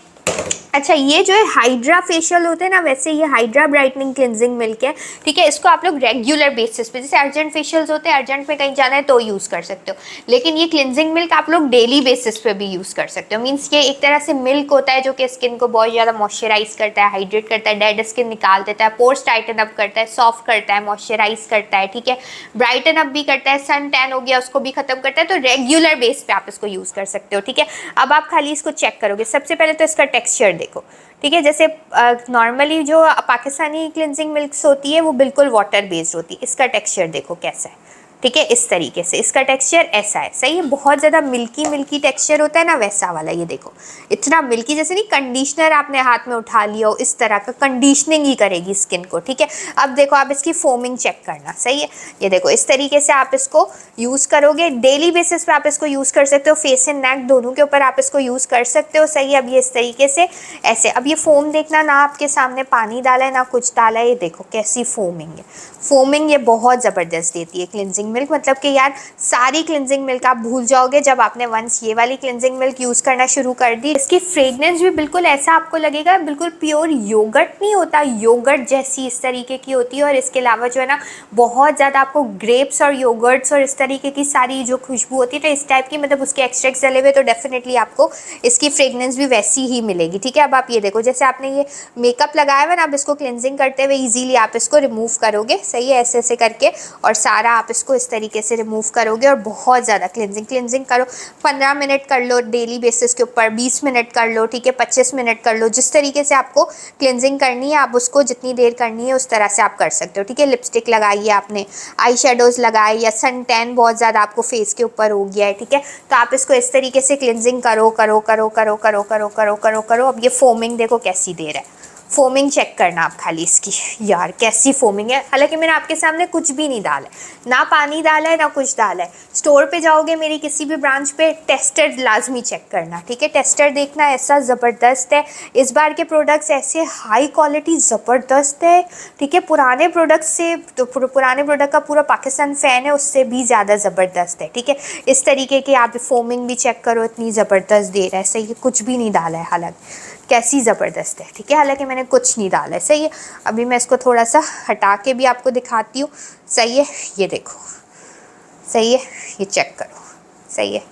अच्छा, ये जो है हाइड्रा फेशियल होते हैं ना, वैसे ये हाइड्रा ब्राइटनिंग क्लिनजिंग मिल्क है, ठीक है। इसको आप लोग रेगुलर बेसिस पे, जैसे अर्जेंट फेशियल्स होते हैं, अर्जेंट में कहीं जाना है तो यूज़ कर सकते हो, लेकिन ये क्लिनजिंग मिल्क आप लोग डेली बेसिस पे भी यूज़ कर सकते हो। मीन्स ये एक तरह से मिल्क होता है जो कि स्किन को बहुत ज़्यादा मॉइस्चराइज करता है, हाइड्रेट करता है, डेड स्किन निकाल देता है, पोर्स टाइटन अप करता है, सॉफ्ट करता है, मॉइस्चराइज करता है, ठीक है, ब्राइटन अप भी करता है, सन टैन हो गया उसको भी खत्म करता है। तो रेगुलर बेस पे आप इसको यूज़ कर सकते हो, ठीक है। अब आप खाली इसको चेक करोगे, सबसे पहले तो इसका टेक्सचर देखो, ठीक है। जैसे नॉर्मली जो पाकिस्तानी क्लिनजिंग मिल्क्स होती है वो बिल्कुल वाटर बेस्ड होती है, इसका टेक्सचर देखो कैसा है, ठीक है, इस तरीके से इसका टेक्सचर ऐसा है, सही है। बहुत ज़्यादा मिल्की मिल्की टेक्सचर होता है ना, वैसा वाला। ये देखो इतना मिल्की, जैसे नहीं कंडीशनर आपने हाथ में उठा लिया हो, इस तरह का कंडीशनिंग ही करेगी स्किन को। ठीक है, अब देखो आप इसकी फोमिंग चेक करना, सही है। ये देखो इस तरीके से आप इसको यूज़ करोगे, डेली बेसिस पे आप इसको यूज़ कर सकते हो, फेस एंड नेक दोनों के ऊपर आप इसको यूज़ कर सकते हो, सही है। अब ये इस तरीके से ऐसे, अब ये फोम देखना ना, आपके सामने पानी डाला है ना कुछ डाला है, ये देखो कैसी फोमिंग है। फोमिंग ये बहुत ज़बरदस्त देती है क्लिनजिंग मिल्क, मतलब कि यार सारी क्लिनजिंग मिल्क आप भूल जाओगे जब आपने वंस ये वाली क्लिनजिंग मिल्क यूज़ करना शुरू कर दी। इसकी फ्रेगनेंस भी बिल्कुल ऐसा आपको लगेगा, बिल्कुल प्योर योगर्ट नहीं होता, योगर्ट जैसी इस तरीके की होती है। और इसके अलावा जो है ना बहुत ज़्यादा आपको ग्रेप्स और योगर्ट्स और इस तरीके की सारी जो खुशबू होती है तो इस टाइप की, मतलब उसके एक्सट्रैक्ट्स डले हुए, तो डेफिनेटली आपको इसकी फ्रेगनेंस भी वैसी ही मिलेगी। ठीक है, अब आप ये देखो जैसे आपने ये मेकअप लगाया हुआ ना, अब इसको क्लिनजिंग करते हुए ईजिली आप इसको रिमूव करोगे, सही है, ऐसे ऐसे करके, और सारा आप इसको इस तरीके से रिमूव करोगे। और बहुत ज़्यादा क्लिनजिंग करो, 15 मिनट कर लो डेली बेसिस के ऊपर, 20 मिनट कर लो, ठीक है, 25 मिनट कर लो, जिस तरीके से आपको क्लिनजिंग करनी है आप उसको जितनी देर करनी है उस तरह से आप कर सकते हो। ठीक है, लिपस्टिक लगाई है आपने, आई शेडोज़ लगाए, या सन टैन बहुत ज़्यादा आपको फेस के ऊपर हो गया है, ठीक है, तो आप इसको इस तरीके से क्लिनजिंग करो करो करो करो करो करो करो करो करो। अब ये फोमिंग देखो कैसी दे रहा है, फोमिंग चेक करना आप खाली इसकी, यार कैसी फोमिंग है। हालांकि मैंने आपके सामने कुछ भी नहीं डाला है, ना पानी डाला है ना कुछ डाला है। स्टोर पे जाओगे मेरी किसी भी ब्रांच पे, टेस्टर लाजमी चेक करना, ठीक है, टेस्टर देखना, ऐसा ज़बरदस्त है। इस बार के प्रोडक्ट्स ऐसे हाई क्वालिटी ज़बरदस्त है, ठीक है, पुराने प्रोडक्ट से, तो पुराने प्रोडक्ट का पूरा पाकिस्तान फ़ैन है, उससे भी ज़्यादा ज़बरदस्त है। ठीक है, इस तरीके की आप फोमिंग भी चेक करो, इतनी ज़बरदस्त दे रहा है, सही है, कुछ भी नहीं डाला है, हालांकि कैसी ज़बरदस्त है। ठीक है, हालांकि मैंने कुछ नहीं डाला है, सही है। अभी मैं इसको थोड़ा सा हटा के भी आपको दिखाती हूँ, सही है, ये देखो, सही है, ये चेक करो, सही है,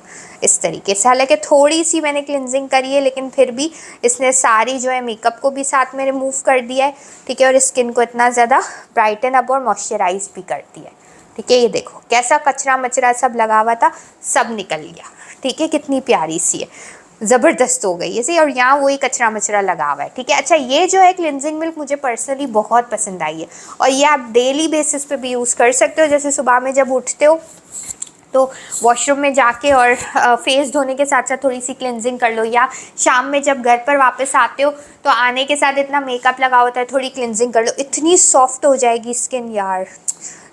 इस तरीके से। हालांकि थोड़ी सी मैंने क्लिनजिंग करी है, लेकिन फिर भी इसने सारी जो है मेकअप को भी साथ में रिमूव कर दिया है, ठीक है, और स्किन को इतना ज़्यादा ब्राइटन अप और मॉइस्चराइज भी कर दिया है। ठीक है, ये देखो कैसा कचरा मचरा सब लगा हुआ था, सब निकल गया। ठीक है, कितनी प्यारी सी है, ज़बरदस्त हो गई है सही, और यहाँ वही कचरा मचरा लगा हुआ है। ठीक है, अच्छा ये जो है क्लिनजिंग मिल्क मुझे पर्सनली बहुत पसंद आई है, और ये आप डेली बेसिस पे भी यूज़ कर सकते हो। जैसे सुबह में जब उठते हो तो वॉशरूम में जाके और फेस धोने के साथ साथ थोड़ी सी क्लिनजिंग कर लो, या शाम में जब घर पर वापस आते हो तो आने के साथ इतना मेकअप लगा होता है, थोड़ी क्लिनजिंग कर लो, इतनी सॉफ्ट हो जाएगी स्किन, यार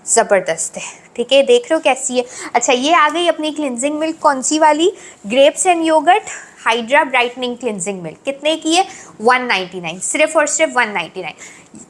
ज़बरदस्त है। ठीक है, देख रहे हो कैसी है। अच्छा ये आ गई अपनी क्लिनजिंग मिल्क, कौन सी वाली, grapes and yogurt hydra brightening cleansing milk. कितने की है, 199, सिर्फ और सिर्फ 199।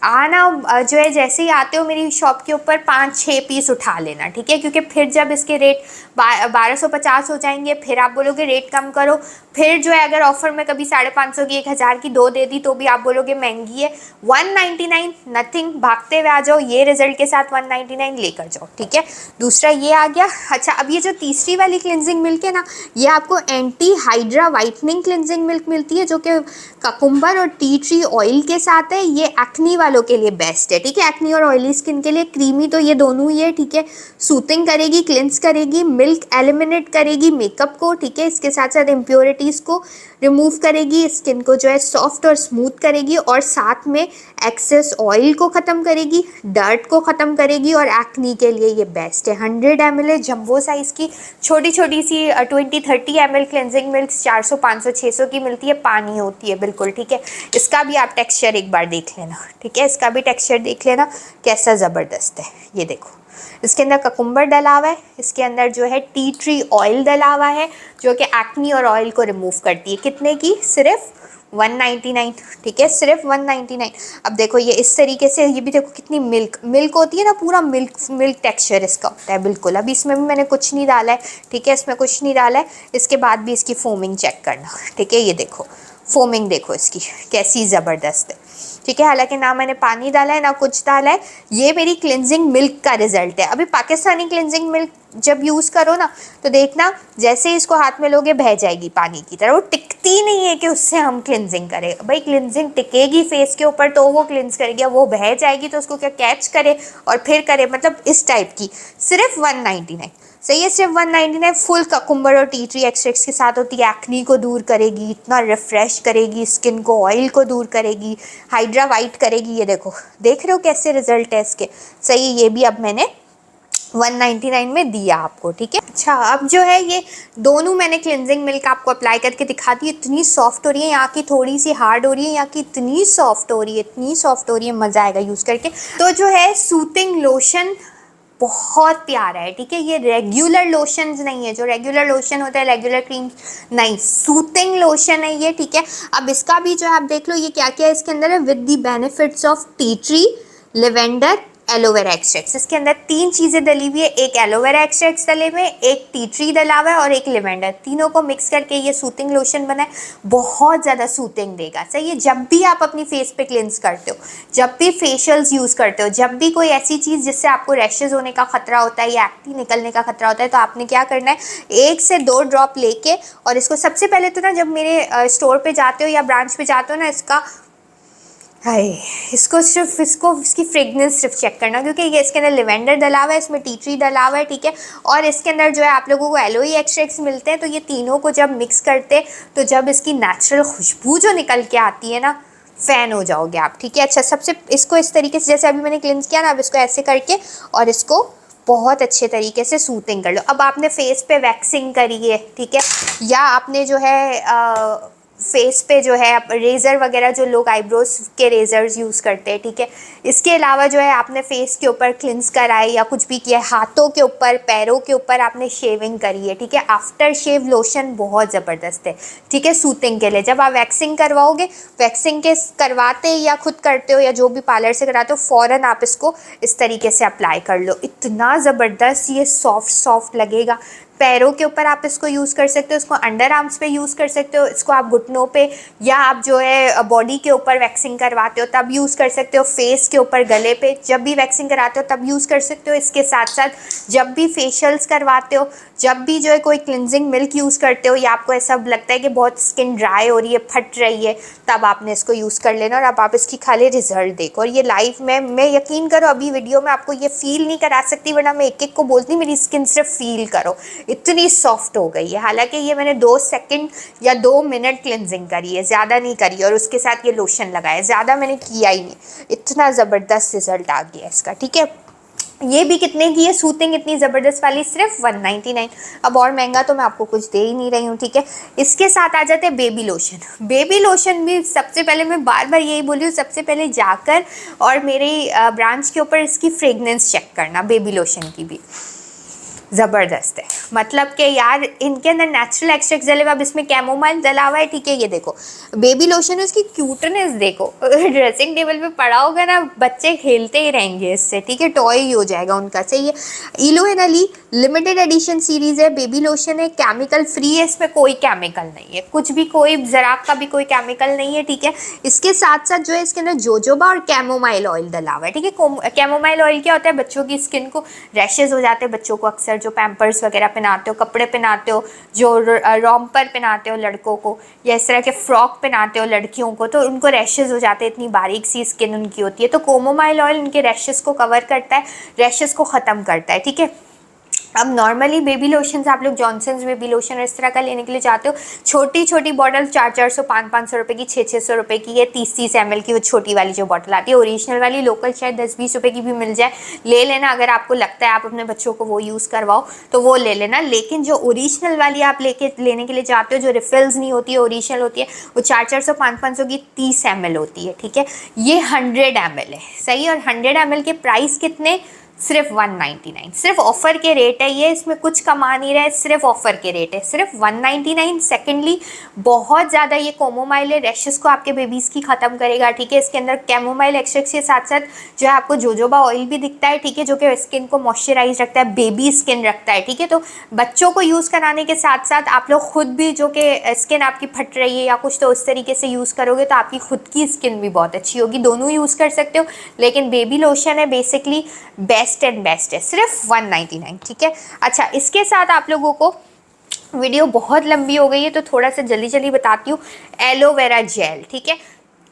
आना जो है, जैसे ही आते हो मेरी शॉप के ऊपर 5-6 पीस उठा लेना, ठीक है, क्योंकि फिर जब इसके रेट 1250 हो जाएंगे, फिर आप बोलोगे रेट कम करो, फिर जो है अगर ऑफर में कभी 550 की 1000 की 2 दे दी तो भी आप बोलोगे महंगी है। 199 नथिंग, भागते हुए आ जाओ, ये रिजल्ट के साथ 199 लेकर जाओ। ठीक है, दूसरा ये आ गया। अच्छा अब ये जो तीसरी वाली क्लिनजिंग मिल्क है ना, ये आपको anti hydra whitening cleansing milk मिलती है, जो कि ककुम्बर और टी ट्री ऑयल के साथ है। ये एक्नी वालों के लिए बेस्ट है, ठीक है, एक्नी और ऑयली स्किन के लिए, क्रीमी तो ये दोनों ही है। ठीक है, सूथिंग करेगी, क्लिंस करेगी, मिल्क एलिमिनेट करेगी मेकअप को, ठीक है, इसके साथ साथ इम्प्योरिटीज़ को रिमूव करेगी, स्किन को जो है सॉफ्ट और स्मूथ करेगी, और साथ में एक्सेस ऑयल को ख़त्म करेगी, डर्ट को ख़त्म करेगी, और एक्नी के लिए ये बेस्ट है। 100 ml है, जम्बो साइज़ की छोटी छोटी सी 20-30 ml क्लेंजिंग मिल्क 400, 500, 600 की मिलती है, पानी होती है बिल्कुल। ठीक है, इसका भी आप टेक्सचर एक बार देख लेना, ठीक है, इसका भी टेक्सचर देख लेना कैसा ज़बरदस्त है। ये देखो इसके अंदर ककुम्बर डला हुआ है, इसके अंदर जो है टी ट्री ऑयल डला हुआ है, जो कि एक्नी और ऑयल को रिमूव करती है। कितने की, सिर्फ 199। ठीक है, सिर्फ 199। अब देखो ये इस तरीके से, ये भी देखो कितनी मिल्क होती है ना, पूरा मिल्क टेक्सचर इसका होता है बिल्कुल। अभी इसमें भी मैंने कुछ नहीं डाला है, ठीक है, इसमें कुछ नहीं डाला है। इसके बाद भी इसकी फोमिंग चेक करना, ठीक है, ये देखो फोमिंग देखो इसकी कैसी ज़बरदस्त है। ठीक है, हालांकि ना मैंने पानी डाला है ना कुछ डाला है, ये मेरी क्लिनजिंग मिल्क का रिजल्ट है। अभी पाकिस्तानी क्लिनजिंग मिल्क जब यूज़ करो ना तो देखना, जैसे ही इसको हाथ में लोगे बह जाएगी पानी की तरह, वो टिकती नहीं है कि उससे हम क्लिनजिंग करें। भाई क्लिनजिंग टिकेगी फेस के ऊपर तो वो क्लिनज करेगी, वो बह जाएगी तो उसको क्या कैच करे और फिर करे, मतलब इस टाइप की। सिर्फ 199, सही है, सिर्फ 199। फुल ककुम्बर और टी ट्री एक्सट्रैक्ट्स के साथ होती है, एक्नी को दूर करेगी, इतना रिफ्रेश करेगी स्किन को, ऑयल को दूर करेगी, हाइड्रा वाइट करेगी। ये देखो, देख रहे हो कैसे रिजल्ट है इसके, सही है। ये भी अब मैंने 199 में दिया आपको, ठीक है। अच्छा, अब जो है ये दोनों मैंने क्लिनजिंग मिल्क आपको अप्लाई करके दिखा दी। इतनी सॉफ्ट हो रही है, यहाँ की थोड़ी सी हार्ड हो रही है, यहाँ की इतनी सॉफ्ट हो रही है, इतनी सॉफ्ट हो रही है, मज़ा आएगा यूज़ करके। तो जो है सूथिंग लोशन बहुत प्यारा है, ठीक है। ये रेगुलर लोशंस नहीं है, जो रेगुलर लोशन होता है, रेगुलर क्रीम नहीं, सूथिंग लोशन है ये, ठीक है। अब इसका भी जो है आप देख लो ये क्या क्या है इसके अंदर है, with the benefits of tea tree, lavender, aloe vera extracts. इसके अंदर 3 चीज़ें डली हुई है, एक एलोवेरा एक्सट्रैक्ट्स डले हुए, एक टी ट्री डला हुआ है और एक लेवेंडर। तीनों को मिक्स करके ये सूथिंग लोशन बना है, बहुत ज़्यादा सूथिंग देगा। सही है, जब भी आप अपनी फेस पे क्लेंस करते हो, जब भी फेशियल्स यूज़ करते हो, जब भी कोई ऐसी चीज़ जिससे आपको रैशेज होने का खतरा होता है या एक्ने निकलने का खतरा होता है, तो आपने क्या करना है, 1 से 2 ड्रॉप लेके और इसको सबसे पहले तो ना, जब मेरे स्टोर पे जाते हो या ब्रांच पे जाते हो ना, हाय इसको सिर्फ इसकी फ्रेगनेंस सिर्फ चेक करना, क्योंकि ये इसके अंदर लेवेंडर डला हुआ है, इसमें टी ट्री डला हुआ है, ठीक है। और इसके अंदर जो है आप लोगों को एलोई एक्सट्रैक्ट्स मिलते हैं। तो ये तीनों को जब मिक्स करते हैं तो जब इसकी नेचुरल खुशबू जो निकल के आती है ना, फ़ैन हो जाओगे आप, ठीक है। अच्छा, सबसे इसको इस तरीके से जैसे अभी मैंने क्लिनस किया ना, अब इसको ऐसे करके और इसको बहुत अच्छे तरीके से सूथिंग कर लो। अब आपने फेस पे वैक्सिंग करी है, ठीक है, या आपने जो है फेस पे जो है रेज़र वगैरह, जो लोग आईब्रोज के रेज़र्स यूज़ करते हैं, ठीक है। इसके अलावा जो है आपने फेस के ऊपर क्लिंस कराई या कुछ भी किया, हाथों के ऊपर, पैरों के ऊपर आपने शेविंग करी है, ठीक है। आफ्टर शेव लोशन बहुत ज़बरदस्त है, ठीक है, सूथिंग के लिए। जब आप वैक्सिंग करवाओगे, वैक्सिंग के करवाते या खुद करते हो या जो भी पार्लर से कराते हो, फ़ौरन आप इसको इस तरीके से अप्लाई कर लो। इतना ज़बरदस्त ये सॉफ्ट सॉफ्ट लगेगा। पैरों के ऊपर आप इसको यूज़ कर सकते हो, इसको अंडर आर्म्स पे यूज़ कर सकते हो, इसको आप घुटनों पे या आप जो है बॉडी के ऊपर वैक्सिंग करवाते हो तब यूज़ कर सकते हो, फेस के ऊपर, गले पे जब भी वैक्सिंग कराते हो तब यूज़ कर सकते हो। इसके साथ साथ जब भी फेशियल्स करवाते हो, जब भी जो है कोई क्लिनजिंग मिल्क यूज़ करते हो या आपको ऐसा लगता है कि बहुत स्किन ड्राई हो रही है, फट रही है, तब आपने इसको यूज़ कर लेना। और अब आप इसकी खाली रिजल्ट देखो। और ये लाइव में, मैं यकीन करो अभी वीडियो में आपको ये फील नहीं करा सकती, वरना मैं एक एक को बोलती मेरी स्किन सिर्फ फील करो, इतनी सॉफ्ट हो गई है। हालांकि ये मैंने 2 सेकंड या 2 मिनट क्लिनजिंग करी है, ज़्यादा नहीं करी, और उसके साथ ये लोशन लगाया, ज़्यादा मैंने किया ही नहीं। इतना ज़बरदस्त रिजल्ट आ गया इसका, ठीक है। ये भी कितने की है सूथिंग इतनी ज़बरदस्त वाली, सिर्फ 199। अब और महंगा तो मैं आपको कुछ दे ही नहीं रही हूँ, ठीक है। इसके साथ आ जाते हैं बेबी लोशन। बेबी लोशन भी सबसे पहले मैं बार बार यही बोली हूँ, सबसे पहले जाकर और मेरे ब्रांच के ऊपर इसकी फ्रेगनेंस चेक करना, बेबी लोशन की भी ज़बरदस्त है। मतलब कि यार इनके अंदर नेचुरल एक्सट्रैक्ट डले हुए, अब इसमें कैमोमाइल डला हुआ है, ठीक है। ये देखो बेबी लोशन है, उसकी क्यूटनेस देखो, ड्रेसिंग टेबल पे पड़ा होगा ना, बच्चे खेलते ही रहेंगे इससे, ठीक है, टॉय ही हो जाएगा उनका। सही है, इलो and Ali limited edition series है, बेबी लोशन है, केमिकल फ्री है, इसमें कोई केमिकल नहीं है, कुछ भी, कोई ज़रा का भी कोई केमिकल नहीं है, ठीक है। इसके साथ साथ जो है इसके अंदर जोजोबा और कैमोमाइल ऑयल डला हुआ है, ठीक है। कैमोमाइल ऑयल क्या होता है, बच्चों की स्किन को रैशेज़ हो जाते हैं, बच्चों को अक्सर जो पैम्पर्स वगैरह पहनाते हो, कपड़े पहनाते हो, जो रॉम्पर पहनाते हो लड़कों को, या इस तरह के फ्रॉक पहनाते हो लड़कियों को, तो उनको रैशेज़ हो जाते हैं, इतनी बारीक सी स्किन उनकी होती है। तो कोमोमाइल ऑयल उनके रैशेज़ को कवर करता है, रैशेज़ को ख़त्म करता है, ठीक है। अब नॉर्मली बेबी लोशन आप लोग जॉनसन्स बेबी लोशन इस तरह का लेने के लिए जाते हो, छोटी छोटी बॉटल 400-400 500-500 रुपये की, 600-600 रुपये की, ये 30-30 ml की वो छोटी वाली जो बॉटल आती है, ओरिजिनल वाली लोकल शायद 10-20 रुपये की भी मिल जाए, ले लेना। अगर आपको लगता है आप अपने बच्चों को वो यूज़ करवाओ तो वो ले लेना। लेकिन जो ओरिजिनल वाली आप लेने के लिए जाते हो, जो रिफिल्स नहीं होती है, ओरिजिनल होती है, वो 400-400 500-500 की 30 ml होती है, ठीक है। ये 100 ml है, सही। और 100 ml के प्राइस कितने, सिर्फ 199, सिर्फ ऑफर के रेट है ये, इसमें कुछ कमा नहीं रहा है, सिर्फ ऑफर के रेट है, सिर्फ 199। सेकेंडली बहुत ज़्यादा ये कोमोमाइल है, रैशेस को आपके बेबीज़ की ख़त्म करेगा, ठीक है। इसके अंदर कैमोमाइल एक्सट्रैक्ट के साथ साथ जो है आपको जोजोबा ऑयल भी दिखता है, ठीक है, जो कि स्किन को मॉइस्चराइज रखता है, बेबी स्किन रखता है, ठीक है। तो बच्चों को यूज़ कराने के साथ साथ आप लोग खुद भी, जो कि स्किन आपकी फट रही है या कुछ, तो उस तरीके से यूज़ करोगे तो आपकी खुद की स्किन भी बहुत अच्छी होगी, दोनों यूज़ कर सकते हो। लेकिन बेबी लोशन है बेसिकली बेस्ट एंड बेस्ट है, सिर्फ 199, ठीक है। अच्छा, इसके साथ आप लोगों को, वीडियो बहुत लंबी हो गई है तो थोड़ा सा जल्दी जल्दी बताती हूँ, एलोवेरा जेल, ठीक है।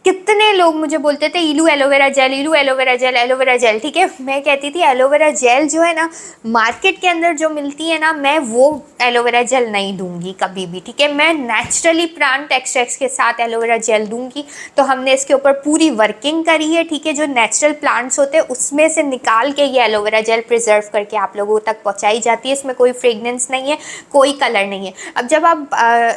कितने लोग मुझे बोलते थे इलू एलोवेरा जेल, इलू एलोवेरा जेल, एलोवेरा जेल, ठीक है। मैं कहती थी एलोवेरा जेल जो है ना मार्केट के अंदर जो मिलती है ना, मैं वो एलोवेरा जेल नहीं दूंगी कभी भी, ठीक है। मैं नेचुरली प्लांट एक्सट्रैक्ट्स के साथ एलोवेरा जेल दूंगी। तो हमने इसके ऊपर पूरी वर्किंग करी है, ठीक है। जो नेचुरल प्लांट्स होते हैं उसमें से निकाल के ये एलोवेरा जेल प्रिजर्व करके आप लोगों तक पहुँचाई जाती है। इसमें कोई फ्रेगनेंस नहीं है, कोई कलर नहीं है। अब जब आप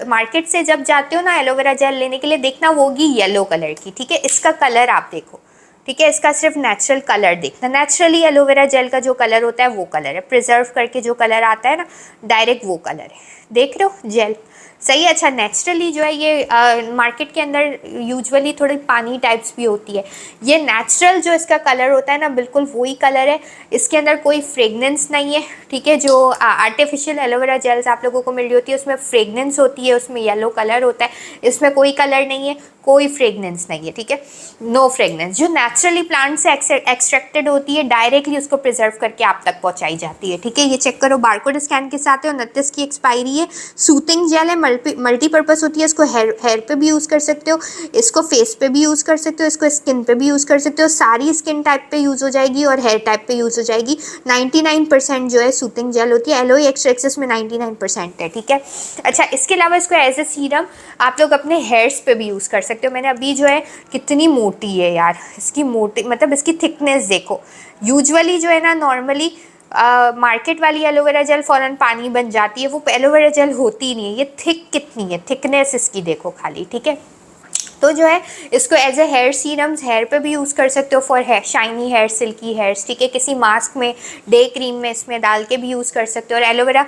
मार्केट से जब जाते हो ना एलोवेरा जेल लेने के लिए, देखना वो होगी येलो कलर की, ठीक है। इसका कलर आप देखो, ठीक है। इसका सिर्फ नेचुरल कलर देखना, नेचुरली एलोवेरा जेल का जो कलर होता है वो कलर है, प्रिजर्व करके जो कलर आता है ना डायरेक्ट वो कलर है, देख रहे हो जेल, सही है। अच्छा, नेचुरली जो है ये मार्केट के अंदर यूजुअली थोड़ी पानी टाइप्स भी होती है। ये नेचुरल जो इसका कलर होता है ना बिल्कुल वही कलर है, इसके अंदर कोई फ्रेगनेंस नहीं है, ठीक है। जो आर्टिफिशियल एलोवेरा जेल्स आप लोगों को मिल रही होती है उसमें फ्रेगनेंस होती है, उसमें येलो कलर होता है, इसमें कोई कलर नहीं है, कोई फ्रेगनेंस नहीं है, ठीक है। No fragrance. जो नेचुरली प्लांट से एक्सट्रैक्टेड होती है डायरेक्टली उसको प्रिजर्व करके आप तक पहुंचाई जाती है, ठीक है। ये चेक करो, बारकोड स्कैन के साथ है, 29 की एक्सपायरी है। सूथिंग जेल है, मल्टीपर्पज़ होती है। इसको हेयर पे भी यूज़ कर सकते हो, इसको फेस पे भी यूज़ कर सकते हो, इसको स्किन पे भी यूज़ कर सकते हो, सारी स्किन टाइप पे यूज़ हो जाएगी और हेयर टाइप पे यूज़ हो जाएगी। 99% जो है सूथिंग जेल होती है, एलोई एक्सट्रैक्ट्स में 99% है, ठीक है। अच्छा, इसके अलावा इसको एज ए सीरम आप लोग अपने हेयर्स पे भी यूज़ कर सकते हो। मैंने अभी जो है कितनी मोटी है यार, इसकी मोटी मतलब इसकी थिकनेस देखो। यूजुअली जो है ना नॉर्मली मार्केट वाली एलोवेरा जेल फ़ौरन पानी बन जाती है, वो एलोवेरा जेल होती नहीं है। ये थिक कितनी है, थिकनेस इसकी देखो खाली, ठीक है। तो जो है इसको as a hair serums hair पे भी यूज़ कर सकते हो for hair shiny hair, silky hairs, ठीक है। किसी मास्क में, डे क्रीम में इसमें डाल के भी यूज़ कर सकते हो। और एलोवेरा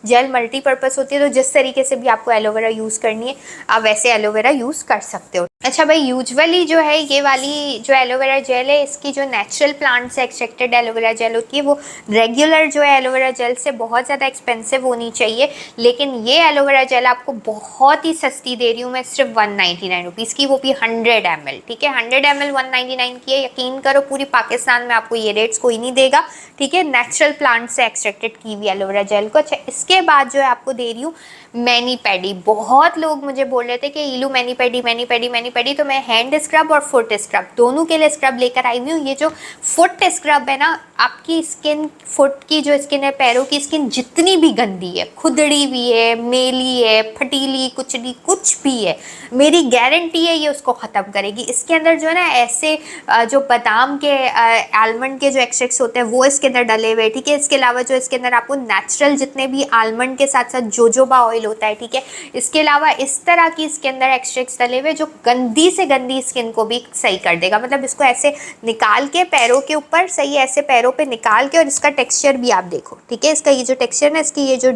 जेल मल्टीपर्पज़ होती है, तो जिस तरीके से भी आपको एलोवेरा यूज़ करनी है आप वैसे एलोवेरा यूज़ कर सकते हो। अच्छा भाई, यूजुअली जो है ये वाली जो एलोवेरा जेल है इसकी जो नेचुरल प्लांट से एक्सट्रैक्टेड एलोवेरा जेल होती है वो रेगुलर जो है एलोवेरा जेल से बहुत ज़्यादा एक्सपेंसिव होनी चाहिए। लेकिन ये एलोवेरा जेल आपको बहुत ही सस्ती दे रही हूँ मैं, सिर्फ 199 रुपीज़ की, वो भी 100 ml, ठीक है। 100 ml 199 की है, यकीन करो पूरी पाकिस्तान में आपको ये रेट्स कोई नहीं देगा, ठीक है। नेचुरल प्लांट से एक्सट्रैक्टेड की हुई एलोवेरा जेल को। अच्छा, इसके बाद जो है आपको दे रही हूँ मैनी पैडी। बहुत लोग मुझे बोल रहे थे कि इलू many paddy, many paddy, many paddy, तो मैं हैंड स्क्रब और फुट स्क्रब दोनों के लिए स्क्रब लेकर आई हुई हूँ। ये जो फुट स्क्रब है ना, आपकी स्किन, फुट की जो स्किन है, पैरों की स्किन जितनी भी गंदी है, खुदड़ी भी है, मेली है, फटीली, कुचली, कुछ भी है, मेरी गारंटी है ये उसको ख़त्म करेगी। इसके अंदर जो है ना ऐसे जो बादाम के आलमंड के जो एक्सट्रैक्ट्स होते हैं वो इसके अंदर डले हुए, ठीक है। इसके अलावा जो इसके अंदर आपको नेचुरल जितने भी आलमंड के साथ साथ जोजोबा ऑयल होता है, ठीक है। इसके अलावा इस तरह की इसके अंदर एक्सट्रैक्ट्स डले हुए जो गंदी से गंदी स्किन को भी सही कर देगा। मतलब इसको ऐसे निकाल के पैरों के ऊपर, सही है, ऐसे पैरों पे निकाल के, और इसका टेक्सचर भी आप देखो, ठीक है। इसका ये जो टेक्सचर है, इसकी ये जो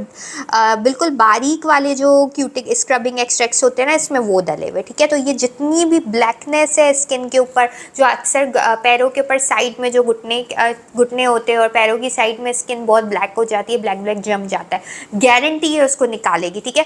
बिल्कुल बारीक वाले जो क्यूटिक स्क्रबिंग एक्सट्रैक्ट्स होते हैं ना इसमें वो डले हुए, ठीक है। तो ये जितनी भी ब्लैकनेस है स्किन के ऊपर, जो अक्सर पैरों के ऊपर साइड में जो घुटने होते हैं और पैरों की साइड में स्किन बहुत ब्लैक हो जाती है, ब्लैक ब्लैक जम जाता है, गारंटी है उसको निकालेगी, ठीक है।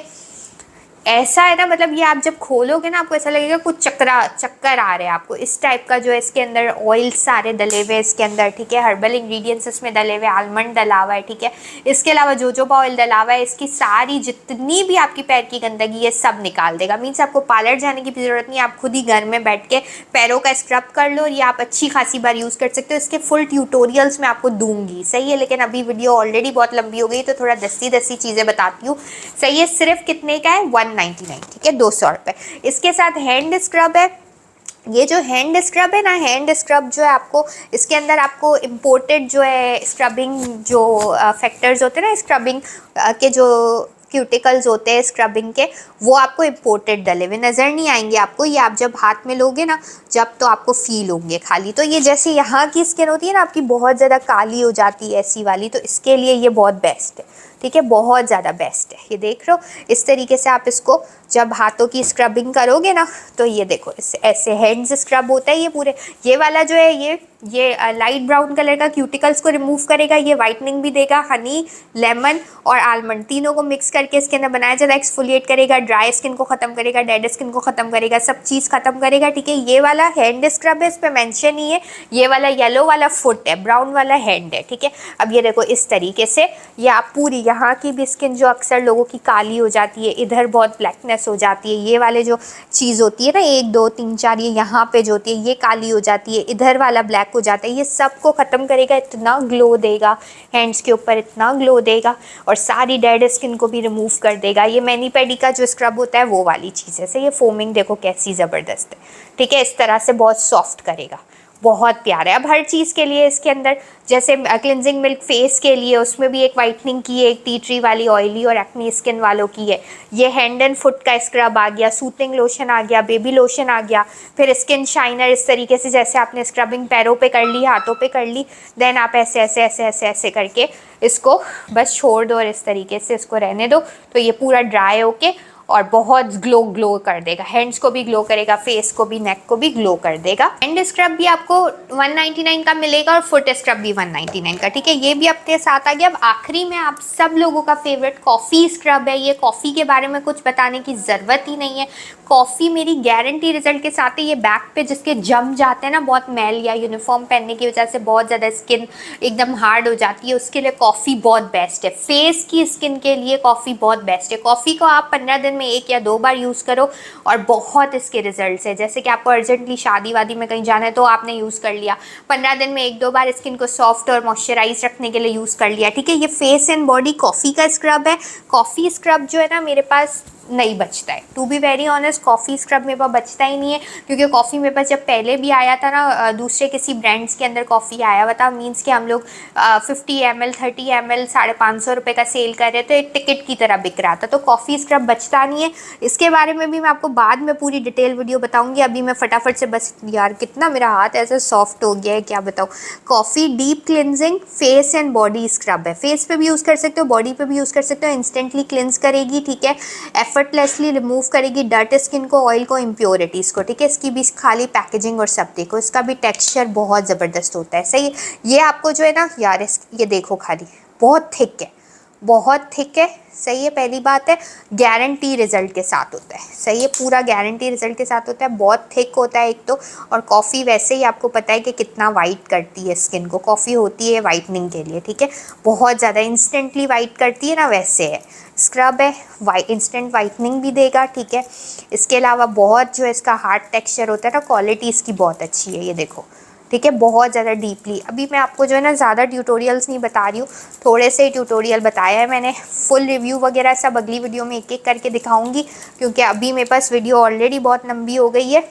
ऐसा है ना, मतलब ये आप जब खोलोगे ना आपको ऐसा लगेगा कुछ चक्कर आ रहे हैं आपको, इस टाइप का जो है इसके अंदर ऑयल सारे डले हुए इसके अंदर, ठीक है। हर्बल इंग्रेडिएंट्स इसमें डले हुए, आलमंड डला हुआ है, ठीक है। इसके अलावा जोजोबा ऑयल डला हुआ है, इसकी सारी जितनी भी आपकी पैर की गंदगी है सब निकाल देगा। मीन्स आपको पार्लर जाने की भी ज़रूरत नहीं, आप खुद ही घर में बैठ के पैरों का स्क्रब कर लो, ये आप अच्छी खासी बार यूज़ कर सकते हो। इसके फुल ट्यूटोरियल्स मैं आपको दूंगी, सही है। लेकिन अभी वीडियो ऑलरेडी बहुत लंबी हो गई तो थोड़ा दस्ती चीज़ें बताती हूँ, सही है। सिर्फ कितने का है? 199, ठीक है, 200 रुपये। इसके साथ हैंड स्क्रब है। ये जो हैंड स्क्रब है ना, हैंड स्क्रब जो है आपको इसके अंदर आपको इम्पोर्टेड जो है स्क्रबिंग जो फैक्टर्स होते हैं ना, स्क्रबिंग के जो क्यूटिकल्स होते हैं स्क्रबिंग के, वो आपको इम्पोर्टेड डले हुए नज़र नहीं आएंगे आपको। ये आप जब हाथ में लोगे ना जब, तो आपको फील होंगे खाली। तो ये जैसे यहाँ की स्किन होती है ना आपकी बहुत ज़्यादा काली हो जाती है ऐसी वाली, तो इसके लिए ये बहुत बेस्ट है, ठीक है, बहुत ज़्यादा बेस्ट है। ये देख लो इस तरीके से आप इसको जब हाथों की स्क्रबिंग करोगे ना, तो ये देखो ऐसे हैंड्स स्क्रब होता है ये पूरे। ये वाला जो है ये लाइट ब्राउन कलर का क्यूटिकल्स को रिमूव करेगा, ये वाइटनिंग भी देगा। हनी, लेमन और आलमंड तीनों को मिक्स करके इसके अंदर बनाया जाता है, एक्सफोलिएट करेगा, ड्राई स्किन को ख़त्म करेगा, डेड स्किन को ख़त्म करेगा, सब चीज़ ख़त्म करेगा, ठीक है। ये वाला हैंड स्क्रब है, इस पर मैंशन ही है। ये वाला येलो वाला फुट है, ब्राउन वाला हैंड है, ठीक है। अब ये देखो इस तरीके से ये आप पूरी यहाँ की भी स्किन जो अक्सर लोगों की काली हो जाती है, इधर बहुत ब्लैकनेस हो जाती है, ये वाले जो चीज़ होती है ना 1 2 3 4, ये यहाँ पे जो होती है ये काली हो जाती है, इधर वाला ब्लैक हो जाता है, ये सबको ख़त्म करेगा। इतना ग्लो देगा हैंड्स के ऊपर, इतना ग्लो देगा, और सारी डेड स्किन को भी रिमूव कर देगा। ये मैनी पेडी का जो स्क्रब होता है वो वाली चीज़ है। से ये फोमिंग देखो कैसी ज़बरदस्त है, ठीक है, इस तरह से बहुत सॉफ्ट करेगा, बहुत प्यारा है। अब हर चीज़ के लिए इसके अंदर, जैसे क्लिनजिंग मिल्क फेस के लिए, उसमें भी एक वाइटनिंग की है, एक टी ट्री वाली ऑयली और एक्नी स्किन वालों की है। ये हैंड एंड फुट का स्क्रब आ गया, सूथिंग लोशन आ गया, बेबी लोशन आ गया, फिर स्किन शाइनर। इस तरीके से जैसे आपने स्क्रबिंग पैरों पे कर ली, हाथों पे कर ली, देन आप ऐसे ऐसे ऐसे ऐसे ऐसे करके इसको बस छोड़ दो और इस तरीके से इसको रहने दो, तो ये पूरा ड्राई होके और बहुत ग्लो कर देगा। हैंड्स को भी ग्लो करेगा, फेस को भी, नेक को भी ग्लो कर देगा। हैंड स्क्रब भी आपको 199 का मिलेगा और फुट स्क्रब भी 199 का, ठीक है, ये भी आपके साथ आ गया। अब आखिरी में आप सब लोगों का फेवरेट कॉफ़ी स्क्रब है। ये कॉफ़ी के बारे में कुछ बताने की ज़रूरत ही नहीं है। कॉफ़ी मेरी गारंटी रिजल्ट के साथ है। ये बैक पे जिसके जम जाते हैं ना बहुत मैल या यूनिफॉर्म पहनने की वजह से बहुत ज़्यादा स्किन एकदम हार्ड हो जाती है, उसके लिए कॉफ़ी बहुत बेस्ट है। फेस की स्किन के लिए कॉफ़ी बहुत बेस्ट है। कॉफ़ी को आप 15 दिन में 1 या 2 बार यूज़ करो और बहुत इसके रिजल्ट्स है। जैसे कि आपको अर्जेंटली शादी वादी में कहीं जाना है तो आपने यूज़ कर लिया, 15 दिन में 1 2 बार स्किन को सॉफ्ट और मॉइस्चराइज रखने के लिए यूज़ कर लिया, ठीक है। ये फेस एंड बॉडी कॉफ़ी का स्क्रब है। कॉफ़ी स्क्रब जो है ना मेरे पास नहीं बचता है, to be very honest, coffee scrub मेरे पास बचता ही नहीं है, क्योंकि कॉफ़ी मेरे पास जब पहले भी आया था ना, दूसरे किसी ब्रांड्स के अंदर कॉफ़ी आया हुआ था, मीन्स कि हम लोग 50 ml 30 ml 550 रुपये का सेल कर रहे थे, एक टिकट की तरह बिक रहा था, तो कॉफ़ी स्क्रब बचता नहीं है। इसके बारे में भी मैं आपको बाद में पूरी डिटेल वीडियो बताऊँगी। अभी मैं फटाफट से, बस यार कितना मेरा हाथ ऐसे सॉफ्ट हो गया है क्या बताऊँ। Coffee deep cleansing face and body scrub है। फेस पे भी यूज़ कर सकते हो, बॉडी पे भी यूज़ कर सकते हो, इंस्टेंटली क्लिनज करेगी, ठीक है, एफर्टलेसली रिमूव करेगी डर्ट स्किन को, ऑयल को, इम्प्योरिटीज़ को, ठीक है। इसकी भी खाली पैकेजिंग और सब देखो, इसका भी टेक्सचर बहुत ज़बरदस्त होता है, सही। ये आपको जो है ना यार, ये देखो खाली बहुत थिक है, बहुत थिक है, सही है। पहली बात है गारंटी रिजल्ट के साथ होता है, सही है, पूरा गारंटी रिजल्ट के साथ होता है, बहुत थिक होता है एक तो। और कॉफ़ी वैसे ही आपको पता है कि कितना वाइट करती है स्किन को, कॉफ़ी होती है वाइटनिंग के लिए, ठीक है, बहुत ज़्यादा इंस्टेंटली वाइट करती है ना, वैसे है। स्क्रब है, इंस्टेंट वाइटनिंग भी देगा, ठीक है। इसके अलावा बहुत जो इसका हार्ड टेक्सचर होता है ना, क्वालिटी इसकी बहुत अच्छी है, ये देखो, ठीक है, बहुत ज़्यादा डीपली। अभी मैं आपको जो है ना ज़्यादा ट्यूटोरियल्स नहीं बता रही हूँ, थोड़े से ट्यूटोरियल बताया है मैंने। फुल रिव्यू वगैरह सब अगली वीडियो में एक एक करके दिखाऊंगी, क्योंकि अभी मेरे पास वीडियो ऑलरेडी बहुत लंबी हो गई है।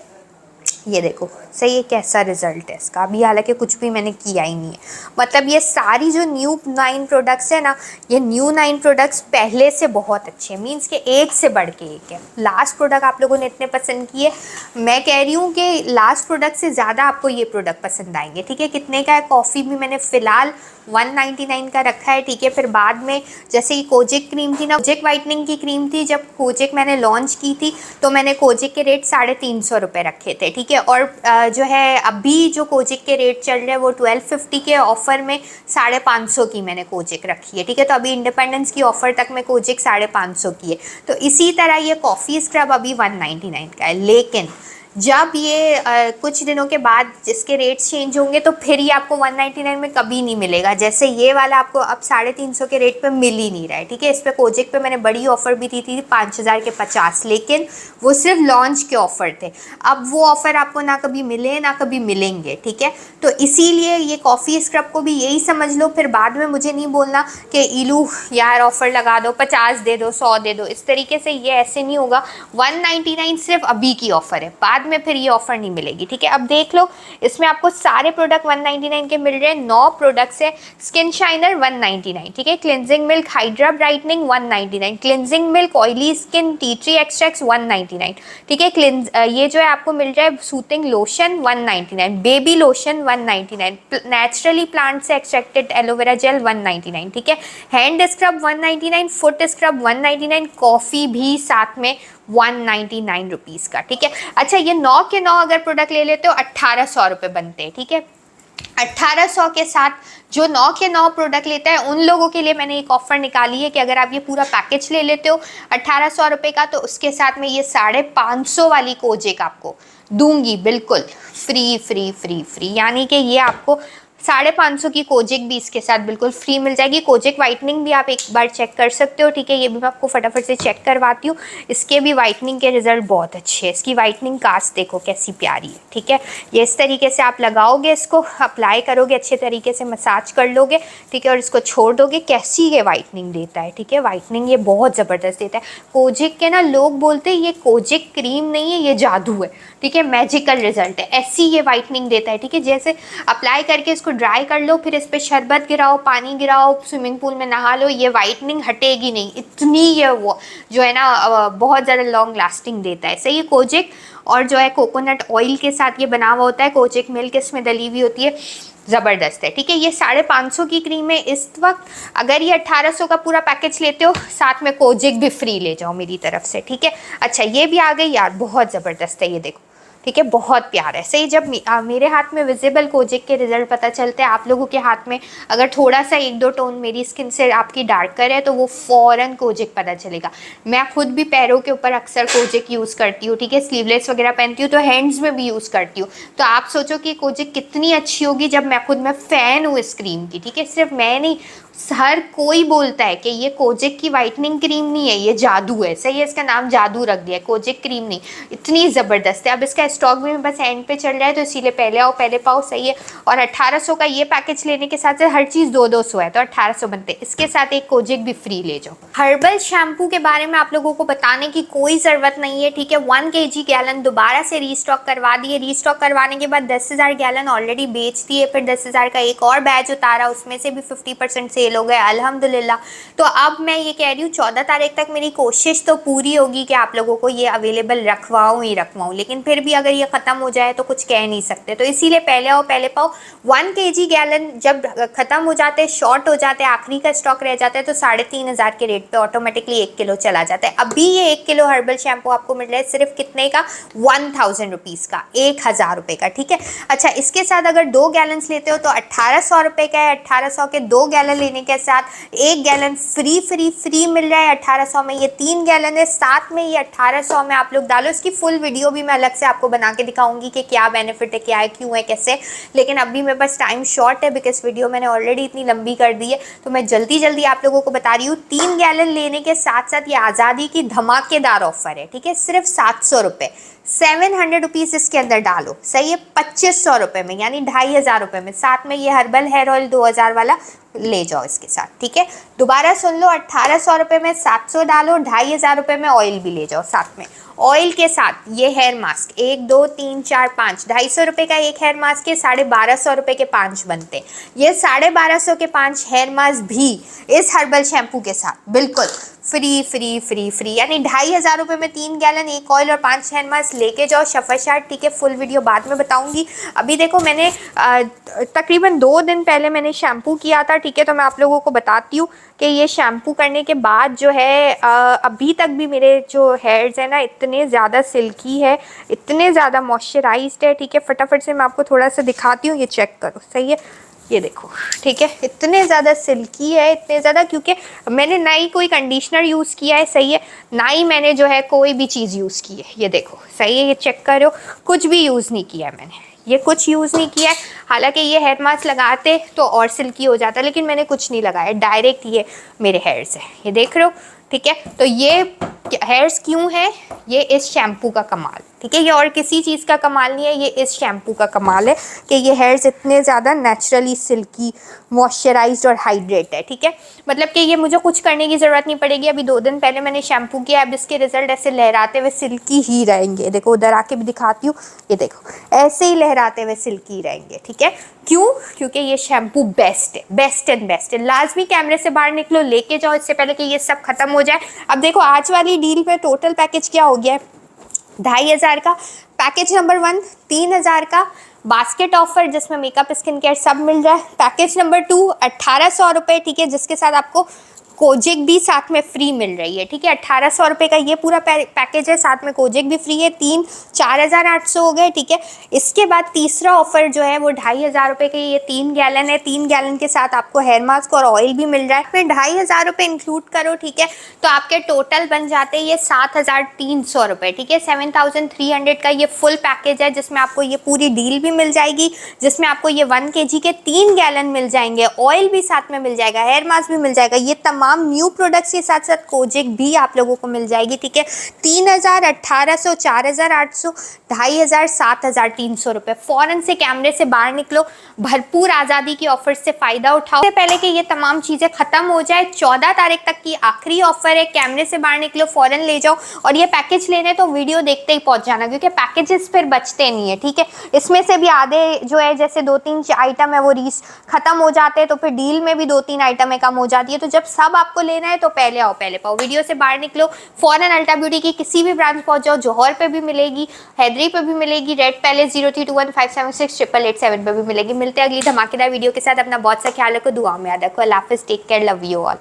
ये देखो सही है कैसा रिजल्ट है इसका, अभी हालांकि कुछ भी मैंने किया ही नहीं है। मतलब ये सारी जो न्यू 9 प्रोडक्ट्स है ना, ये न्यू 9 प्रोडक्ट्स पहले से बहुत अच्छे हैं, मीन्स के एक से बढ़ के एक है। लास्ट प्रोडक्ट आप लोगों ने इतने पसंद किए, मैं कह रही हूँ कि लास्ट प्रोडक्ट से ज़्यादा आपको ये प्रोडक्ट पसंद आएंगे, ठीक है। कितने का है, कॉफ़ी भी मैंने फ़िलहाल 199 का रखा है, ठीक है। फिर बाद में जैसे ये कोजिक क्रीम थी ना, कोजिक वाइटनिंग की क्रीम थी, जब कोजिक मैंने लॉन्च की थी तो मैंने कोजिक के रेट 350 रुपये रखे थे, ठीक है। और जो है अभी जो कोजिक के रेट चल रहे हैं वो 1250 के ऑफ़र में 550 की मैंने कोजिक रखी है, ठीक है। तो अभी इंडिपेंडेंस की ऑफ़र तक में कोजिक 550 की है। तो इसी तरह ये कॉफ़ी स्क्रब अभी 199 का है, लेकिन जब ये कुछ दिनों के बाद जिसके रेट्स चेंज होंगे तो फिर ये आपको 199 में कभी नहीं मिलेगा। जैसे ये वाला आपको अब 350 के रेट पे मिल ही नहीं रहा है, ठीक है। इस पे कोजिक पे मैंने बड़ी ऑफ़र भी दी थी 5000 के 50, लेकिन वो सिर्फ लॉन्च के ऑफ़र थे। अब वो ऑफ़र आपको ना कभी मिले ना कभी मिलेंगे, ठीक है। तो इसीलिए ये कॉफ़ी स्क्रब को भी यही समझ लो, फिर बाद में मुझे नहीं बोलना कि इलू यार ऑफ़र लगा दो, 50 दे दो, 100 दे दो, इस तरीके से ये ऐसे नहीं होगा। 199 सिर्फ अभी की ऑफ़र है, बाद में फिर ये ऑफ़र नहीं मिलेगी, ठीक है। अब देख लो, इसमें आपको सारे प्रोडक्ट 199 के मिल रहे हैं। 9 प्रोडक्ट्स है। स्किन शाइनर 199, ठीक है। Cleansing milk hydra brightening 199, cleansing milk oily skin tea tree extracts 199, ठीक है। ये जो है आपको मिल रहा है soothing lotion 199, baby lotion 199, naturally plant से एक्सट्रैक्टेड एलोवेरा जेल 199, ठीक है। Hand scrub 199, foot scrub 199, coffee भी साथ में 199 रुपीज़ का, ठीक है। अच्छा, ये 9 के 9 अगर प्रोडक्ट ले लेते हो 1800 रुपये बनते हैं, ठीक है। 1800 के साथ जो 9 के 9 प्रोडक्ट लेता है उन लोगों के लिए मैंने एक ऑफ़र निकाली है कि अगर आप ये पूरा पैकेज ले लेते हो 1800 रुपये का, तो उसके साथ में ये 550 वाली कोजिक आपको दूंगी, बिल्कुल फ्री फ्री फ्री फ्री, यानी कि ये आपको 550 की कोजिक भी इसके साथ बिल्कुल फ्री मिल जाएगी। कोजिक वाइटनिंग भी आप एक बार चेक कर सकते हो, ठीक है। ये भी मैं आपको फटाफट से चेक करवाती हूँ। इसके भी वाइटनिंग के रिजल्ट बहुत अच्छे हैं। इसकी वाइटनिंग कास्ट देखो कैसी प्यारी है, ठीक है। ये इस तरीके से आप लगाओगे, इसको अप्लाई करोगे, अच्छे तरीके से मसाज कर लोगे, ठीक है, और इसको छोड़ दोगे, कैसी ये वाइटनिंग देता है, ठीक है। वाइटनिंग ये बहुत ज़बरदस्त देता है। कोजिक के ना लोग बोलते हैं ये कोजिक क्रीम नहीं है, ये जादू है, ठीक है, मैजिकल रिजल्ट है, ऐसी ये वाइटनिंग देता है, ठीक है। जैसे अप्लाई करके इसको ड्राई कर लो, फिर इस पर शरबत गिराओ, पानी गिराओ, स्विमिंग पूल में नहा लो, ये वाइटनिंग हटेगी नहीं, इतनी ये वो जो है ना बहुत ज़्यादा लॉन्ग लास्टिंग देता है। सही है। कोजिक और जो है कोकोनट ऑयल के साथ ये बना हुआ होता है, कोजिक मिल्क इसमें डली हुई होती है, ज़बरदस्त है, ठीक है। ये 550 की क्रीम है इस वक्त। अगर ये 1800 का पूरा पैकेज लेते हो, साथ में कोजिक भी फ्री ले जाओ मेरी तरफ से, ठीक है। अच्छा, ये भी आ गई यार, बहुत ज़बरदस्त है, ये देखो, ठीक है, बहुत प्यार है। सही, जब मेरे हाथ में विजिबल कोजिक के रिजल्ट पता चलते हैं, आप लोगों के हाथ में अगर थोड़ा सा 1-2 टोन मेरी स्किन से आपकी डार्कर है तो वो फ़ौरन कोजिक पता चलेगा। मैं खुद भी पैरों के ऊपर अक्सर कोजिक यूज़ करती हूँ, ठीक है, स्लीवलेस वगैरह पहनती हूँ तो हैंड्स में भी यूज़ करती हूँ। तो आप सोचो कि कोजिक कितनी अच्छी होगी, जब मैं खुद में फ़ैन हूँ इस क्रीम की, ठीक है। सिर्फ मैं नहीं, हर कोई बोलता है कि ये कोजिक की वाइटनिंग क्रीम नहीं है, ये जादू है। सही है, इसका नाम जादू रख दिया है, कोजिक क्रीम नहीं, इतनी ज़बरदस्त है। अब इसका स्टॉक भी बस एंड पे चल रहा है, तो इसीलिए पहले आओ पहले पाओ। सही है। और 1800 का ये पैकेज लेने के साथ साथ हर चीज़ 200 है, तो 1800 बनते हैं। इसके साथ एक कोजिक भी फ्री ले जाओ। हर्बल शैम्पू के बारे में आप लोगों को बताने की कोई ज़रूरत नहीं है, ठीक है। 1 kg गैलन दोबारा से रीस्टॉक करवा दिए। रीस्टॉक करवाने के बाद 10,000 गैलन ऑलरेडी बेच दिए, फिर 10,000 का एक और बैच उतारा, उसमें से भी 50% सेल हो गए, अल्हम्दुलिल्लाह। तो अब मैं ये कह रही हूँ 14 तारीख तक मेरी कोशिश तो पूरी होगी कि आप लोगों को ये अवेलेबल रखवाऊँ ही रखवाऊँ, लेकिन फिर भी अगर ये ख़त्म हो जाए तो कुछ कह नहीं सकते, तो इसीलिए पहले आओ पहले पाओ। 1 kg गैलन जब ख़त्म हो जाते हैं, शॉर्ट हो जाते हैं, आखिरी का स्टॉक रह जाता है, तो 3,500 के रेट पे ऑटोमेटिकली 1 किलो चला जाता है। अभी ये 1 किलो हर्बल शैम्पू आपको मिल रहा है सिर्फ कितने का, 1000 रुपीज़ का, 1000 रुपये का, ठीक है। अच्छा, इसके साथ अगर 2 गैलन्स लेते हो तो 1800 रुपये का है। 1800 के 2 गैलन लेने के साथ 1 गैलन फ्री मिल रहा है 1800 में। ये 3 गैलन है, साथ में ये 1800 में आप लोग डालो। इसकी फुल वीडियो भी मैं अलग से आपको बना के दिखाऊंगी कि क्या बेनिफिट है, क्या है, क्यों है, कैसे। लेकिन अभी मेरे पास टाइम शॉर्ट है, बिकॉज वीडियो मैंने ऑलरेडी इतनी लंबी कर दी है, तो मैं जल्दी जल्दी आप लोगों को बता रही हूँ। 3 गैलन लेने के साथ साथ ये आज़ादी की धमाकेदार ऑफर है, ठीक है। सिर्फ 700 रुपये, 700 रुपीज़ इसके अंदर डालो। सही है, 2500 रुपये में, यानी 2500 रुपये में। साथ में ये हर्बल हेयर ऑयल 2000 वाला ले जाओ इसके साथ, ठीक है। दोबारा सुन लो, 1800 रुपये में 700 डालो, 2500 रुपये में ऑयल भी ले जाओ साथ में। ऑयल के साथ ये हेयर मास्क 1 2 3 4 5, 250 रुपये का एक हेयर मास्क के 1250 रुपये के 5 बनते हैं। ये 1250 के 5 हेयर मास्क भी इस हर्बल शैम्पू के साथ बिल्कुल फ्री फ्री फ्री फ्री, यानी 2500 रुपये में 3 गैलन, एक ऑयल और 5 हैंड मास्क लेके जाओ शफाशाट, ठीक है। फुल वीडियो बाद में बताऊंगी। अभी देखो, मैंने तकरीबन 2 दिन पहले मैंने शैम्पू किया था, ठीक है। तो मैं आप लोगों को बताती हूँ कि ये शैम्पू करने के बाद जो है अभी तक भी मेरे जो हेयर्स हैं ना, इतने ज़्यादा सिल्की है, इतने ज़्यादा मॉइस्चराइज्ड है, ठीक है। फटाफट से मैं आपको थोड़ा सा दिखाती हूँ, ये चेक करो। सही है, ये देखो, ठीक है, इतने ज़्यादा सिल्की है, इतने ज़्यादा, क्योंकि मैंने ना ही कोई कंडीशनर यूज़ किया है, सही है, ना ही मैंने जो है कोई भी चीज़ यूज़ की है। ये देखो, सही है, ये चेक करो, कुछ भी यूज़ नहीं किया है मैंने, ये कुछ यूज़ नहीं किया है। हालांकि ये हेयर मास्क लगाते तो और सिल्की हो जाता, लेकिन मैंने कुछ नहीं लगाया, डायरेक्ट ये मेरे हेयर्स है, ये देख रहे हो, ठीक है। तो ये हेयर्स क्यों है, ये इस शैम्पू का कमाल, ठीक है। ये और किसी चीज़ का कमाल नहीं है, ये इस शैम्पू का कमाल है कि ये हेयर्स इतने ज़्यादा नेचुरली सिल्की, मॉइस्चराइज्ड और हाइड्रेट है, ठीक है। मतलब कि ये मुझे कुछ करने की ज़रूरत नहीं पड़ेगी। अभी 2 दिन पहले मैंने शैम्पू किया, अब इसके रिजल्ट ऐसे लहराते हुए सिल्की ही रहेंगे। देखो, उधर आके भी दिखाती हूँ, ये देखो, ऐसे ही लहराते हुए सिल्की रहेंगे, ठीक है। क्यों? क्योंकि ये शैम्पू बेस्ट है, बेस्ट एंड बेस्ट है। लाजमी कैमरे से बाहर निकलो, लेके जाओ इससे पहले कि ये सब खत्म हो जाए। अब देखो, आज वाली डील पे टोटल पैकेज क्या हो गया है, 2500 का पैकेज नंबर 1, 3000 का बास्केट ऑफर जिसमें मेकअप, स्किन केयर सब मिल रहा है। पैकेज नंबर 2 1800 रुपये, ठीक है, जिसके साथ आपको कोजिक भी साथ में फ्री मिल रही है, ठीक है। 1800 रुपये का ये पूरा पैकेज है, साथ में कोजिक भी फ्री है। 4,800 हो गए, ठीक है। इसके बाद तीसरा ऑफर जो है वो 2,500 रुपये के ये 3 गैलन है। 3 गैलन के साथ आपको हेयर मास्क और ऑयल भी मिल रहा है। फिर 2,500 रुपये इंक्लूड करो, ठीक है, तो आपके टोटल बन जाते हैं ये 7,300 रुपये, ठीक है। 7,300 का ये फुल पैकेज है, जिसमें आपको ये पूरी डील भी मिल जाएगी, जिसमें आपको ये 1 kg के 3 गैलन मिल जाएंगे, ऑयल भी साथ में मिल जाएगा, हेयर मास्क भी मिल जाएगा। ये तमाम न्यू प्रोडक्ट्स के साथ साथ कोजिक भी आप लोगों को मिल जाएगी, ठीक है। 3,000, 1,800, 4,800, 2,500, 7,300 रुपये। फौरन से कैमरे से बाहर निकलो, भरपूर आज़ादी की ऑफर से फ़ायदा उठाओ। इससे पहले कि ये तमाम चीज़ें ख़त्म हो जाए, 14 तारीख तक की आखिरी ऑफर है। कैमरे से बाहर निकलो, फ़ौरन ले जाओ। और ये पैकेज लेने तो वीडियो देखते ही पहुंच जाना, क्योंकि पैकेजेस फिर बचते नहीं है, ठीक है। इसमें से भी आधे जो है, जैसे 2-3 आइटम है वो ख़त्म हो जाते हैं, तो फिर डील में भी 2-3 आइटम है कम हो जाती है। तो जब सब आपको लेना है तो पहले आओ पहले पाओ। वीडियो से बाहर निकलो, फ़ौरन अल्टा ब्यूटी की किसी भी ब्रांच पहुंच जाओ। जौहर पे भी मिलेगी, हैदरी पे भी मिलेगी, रेड पैलेस 0321576887 पे भी मिलेगी। मिलते हैं अगली धमाकेदार वीडियो के साथ। अपना बहुत सा ख्याल रखो, दुआ में याद रखो। अल्लाह हाफिज़, take care, love you all.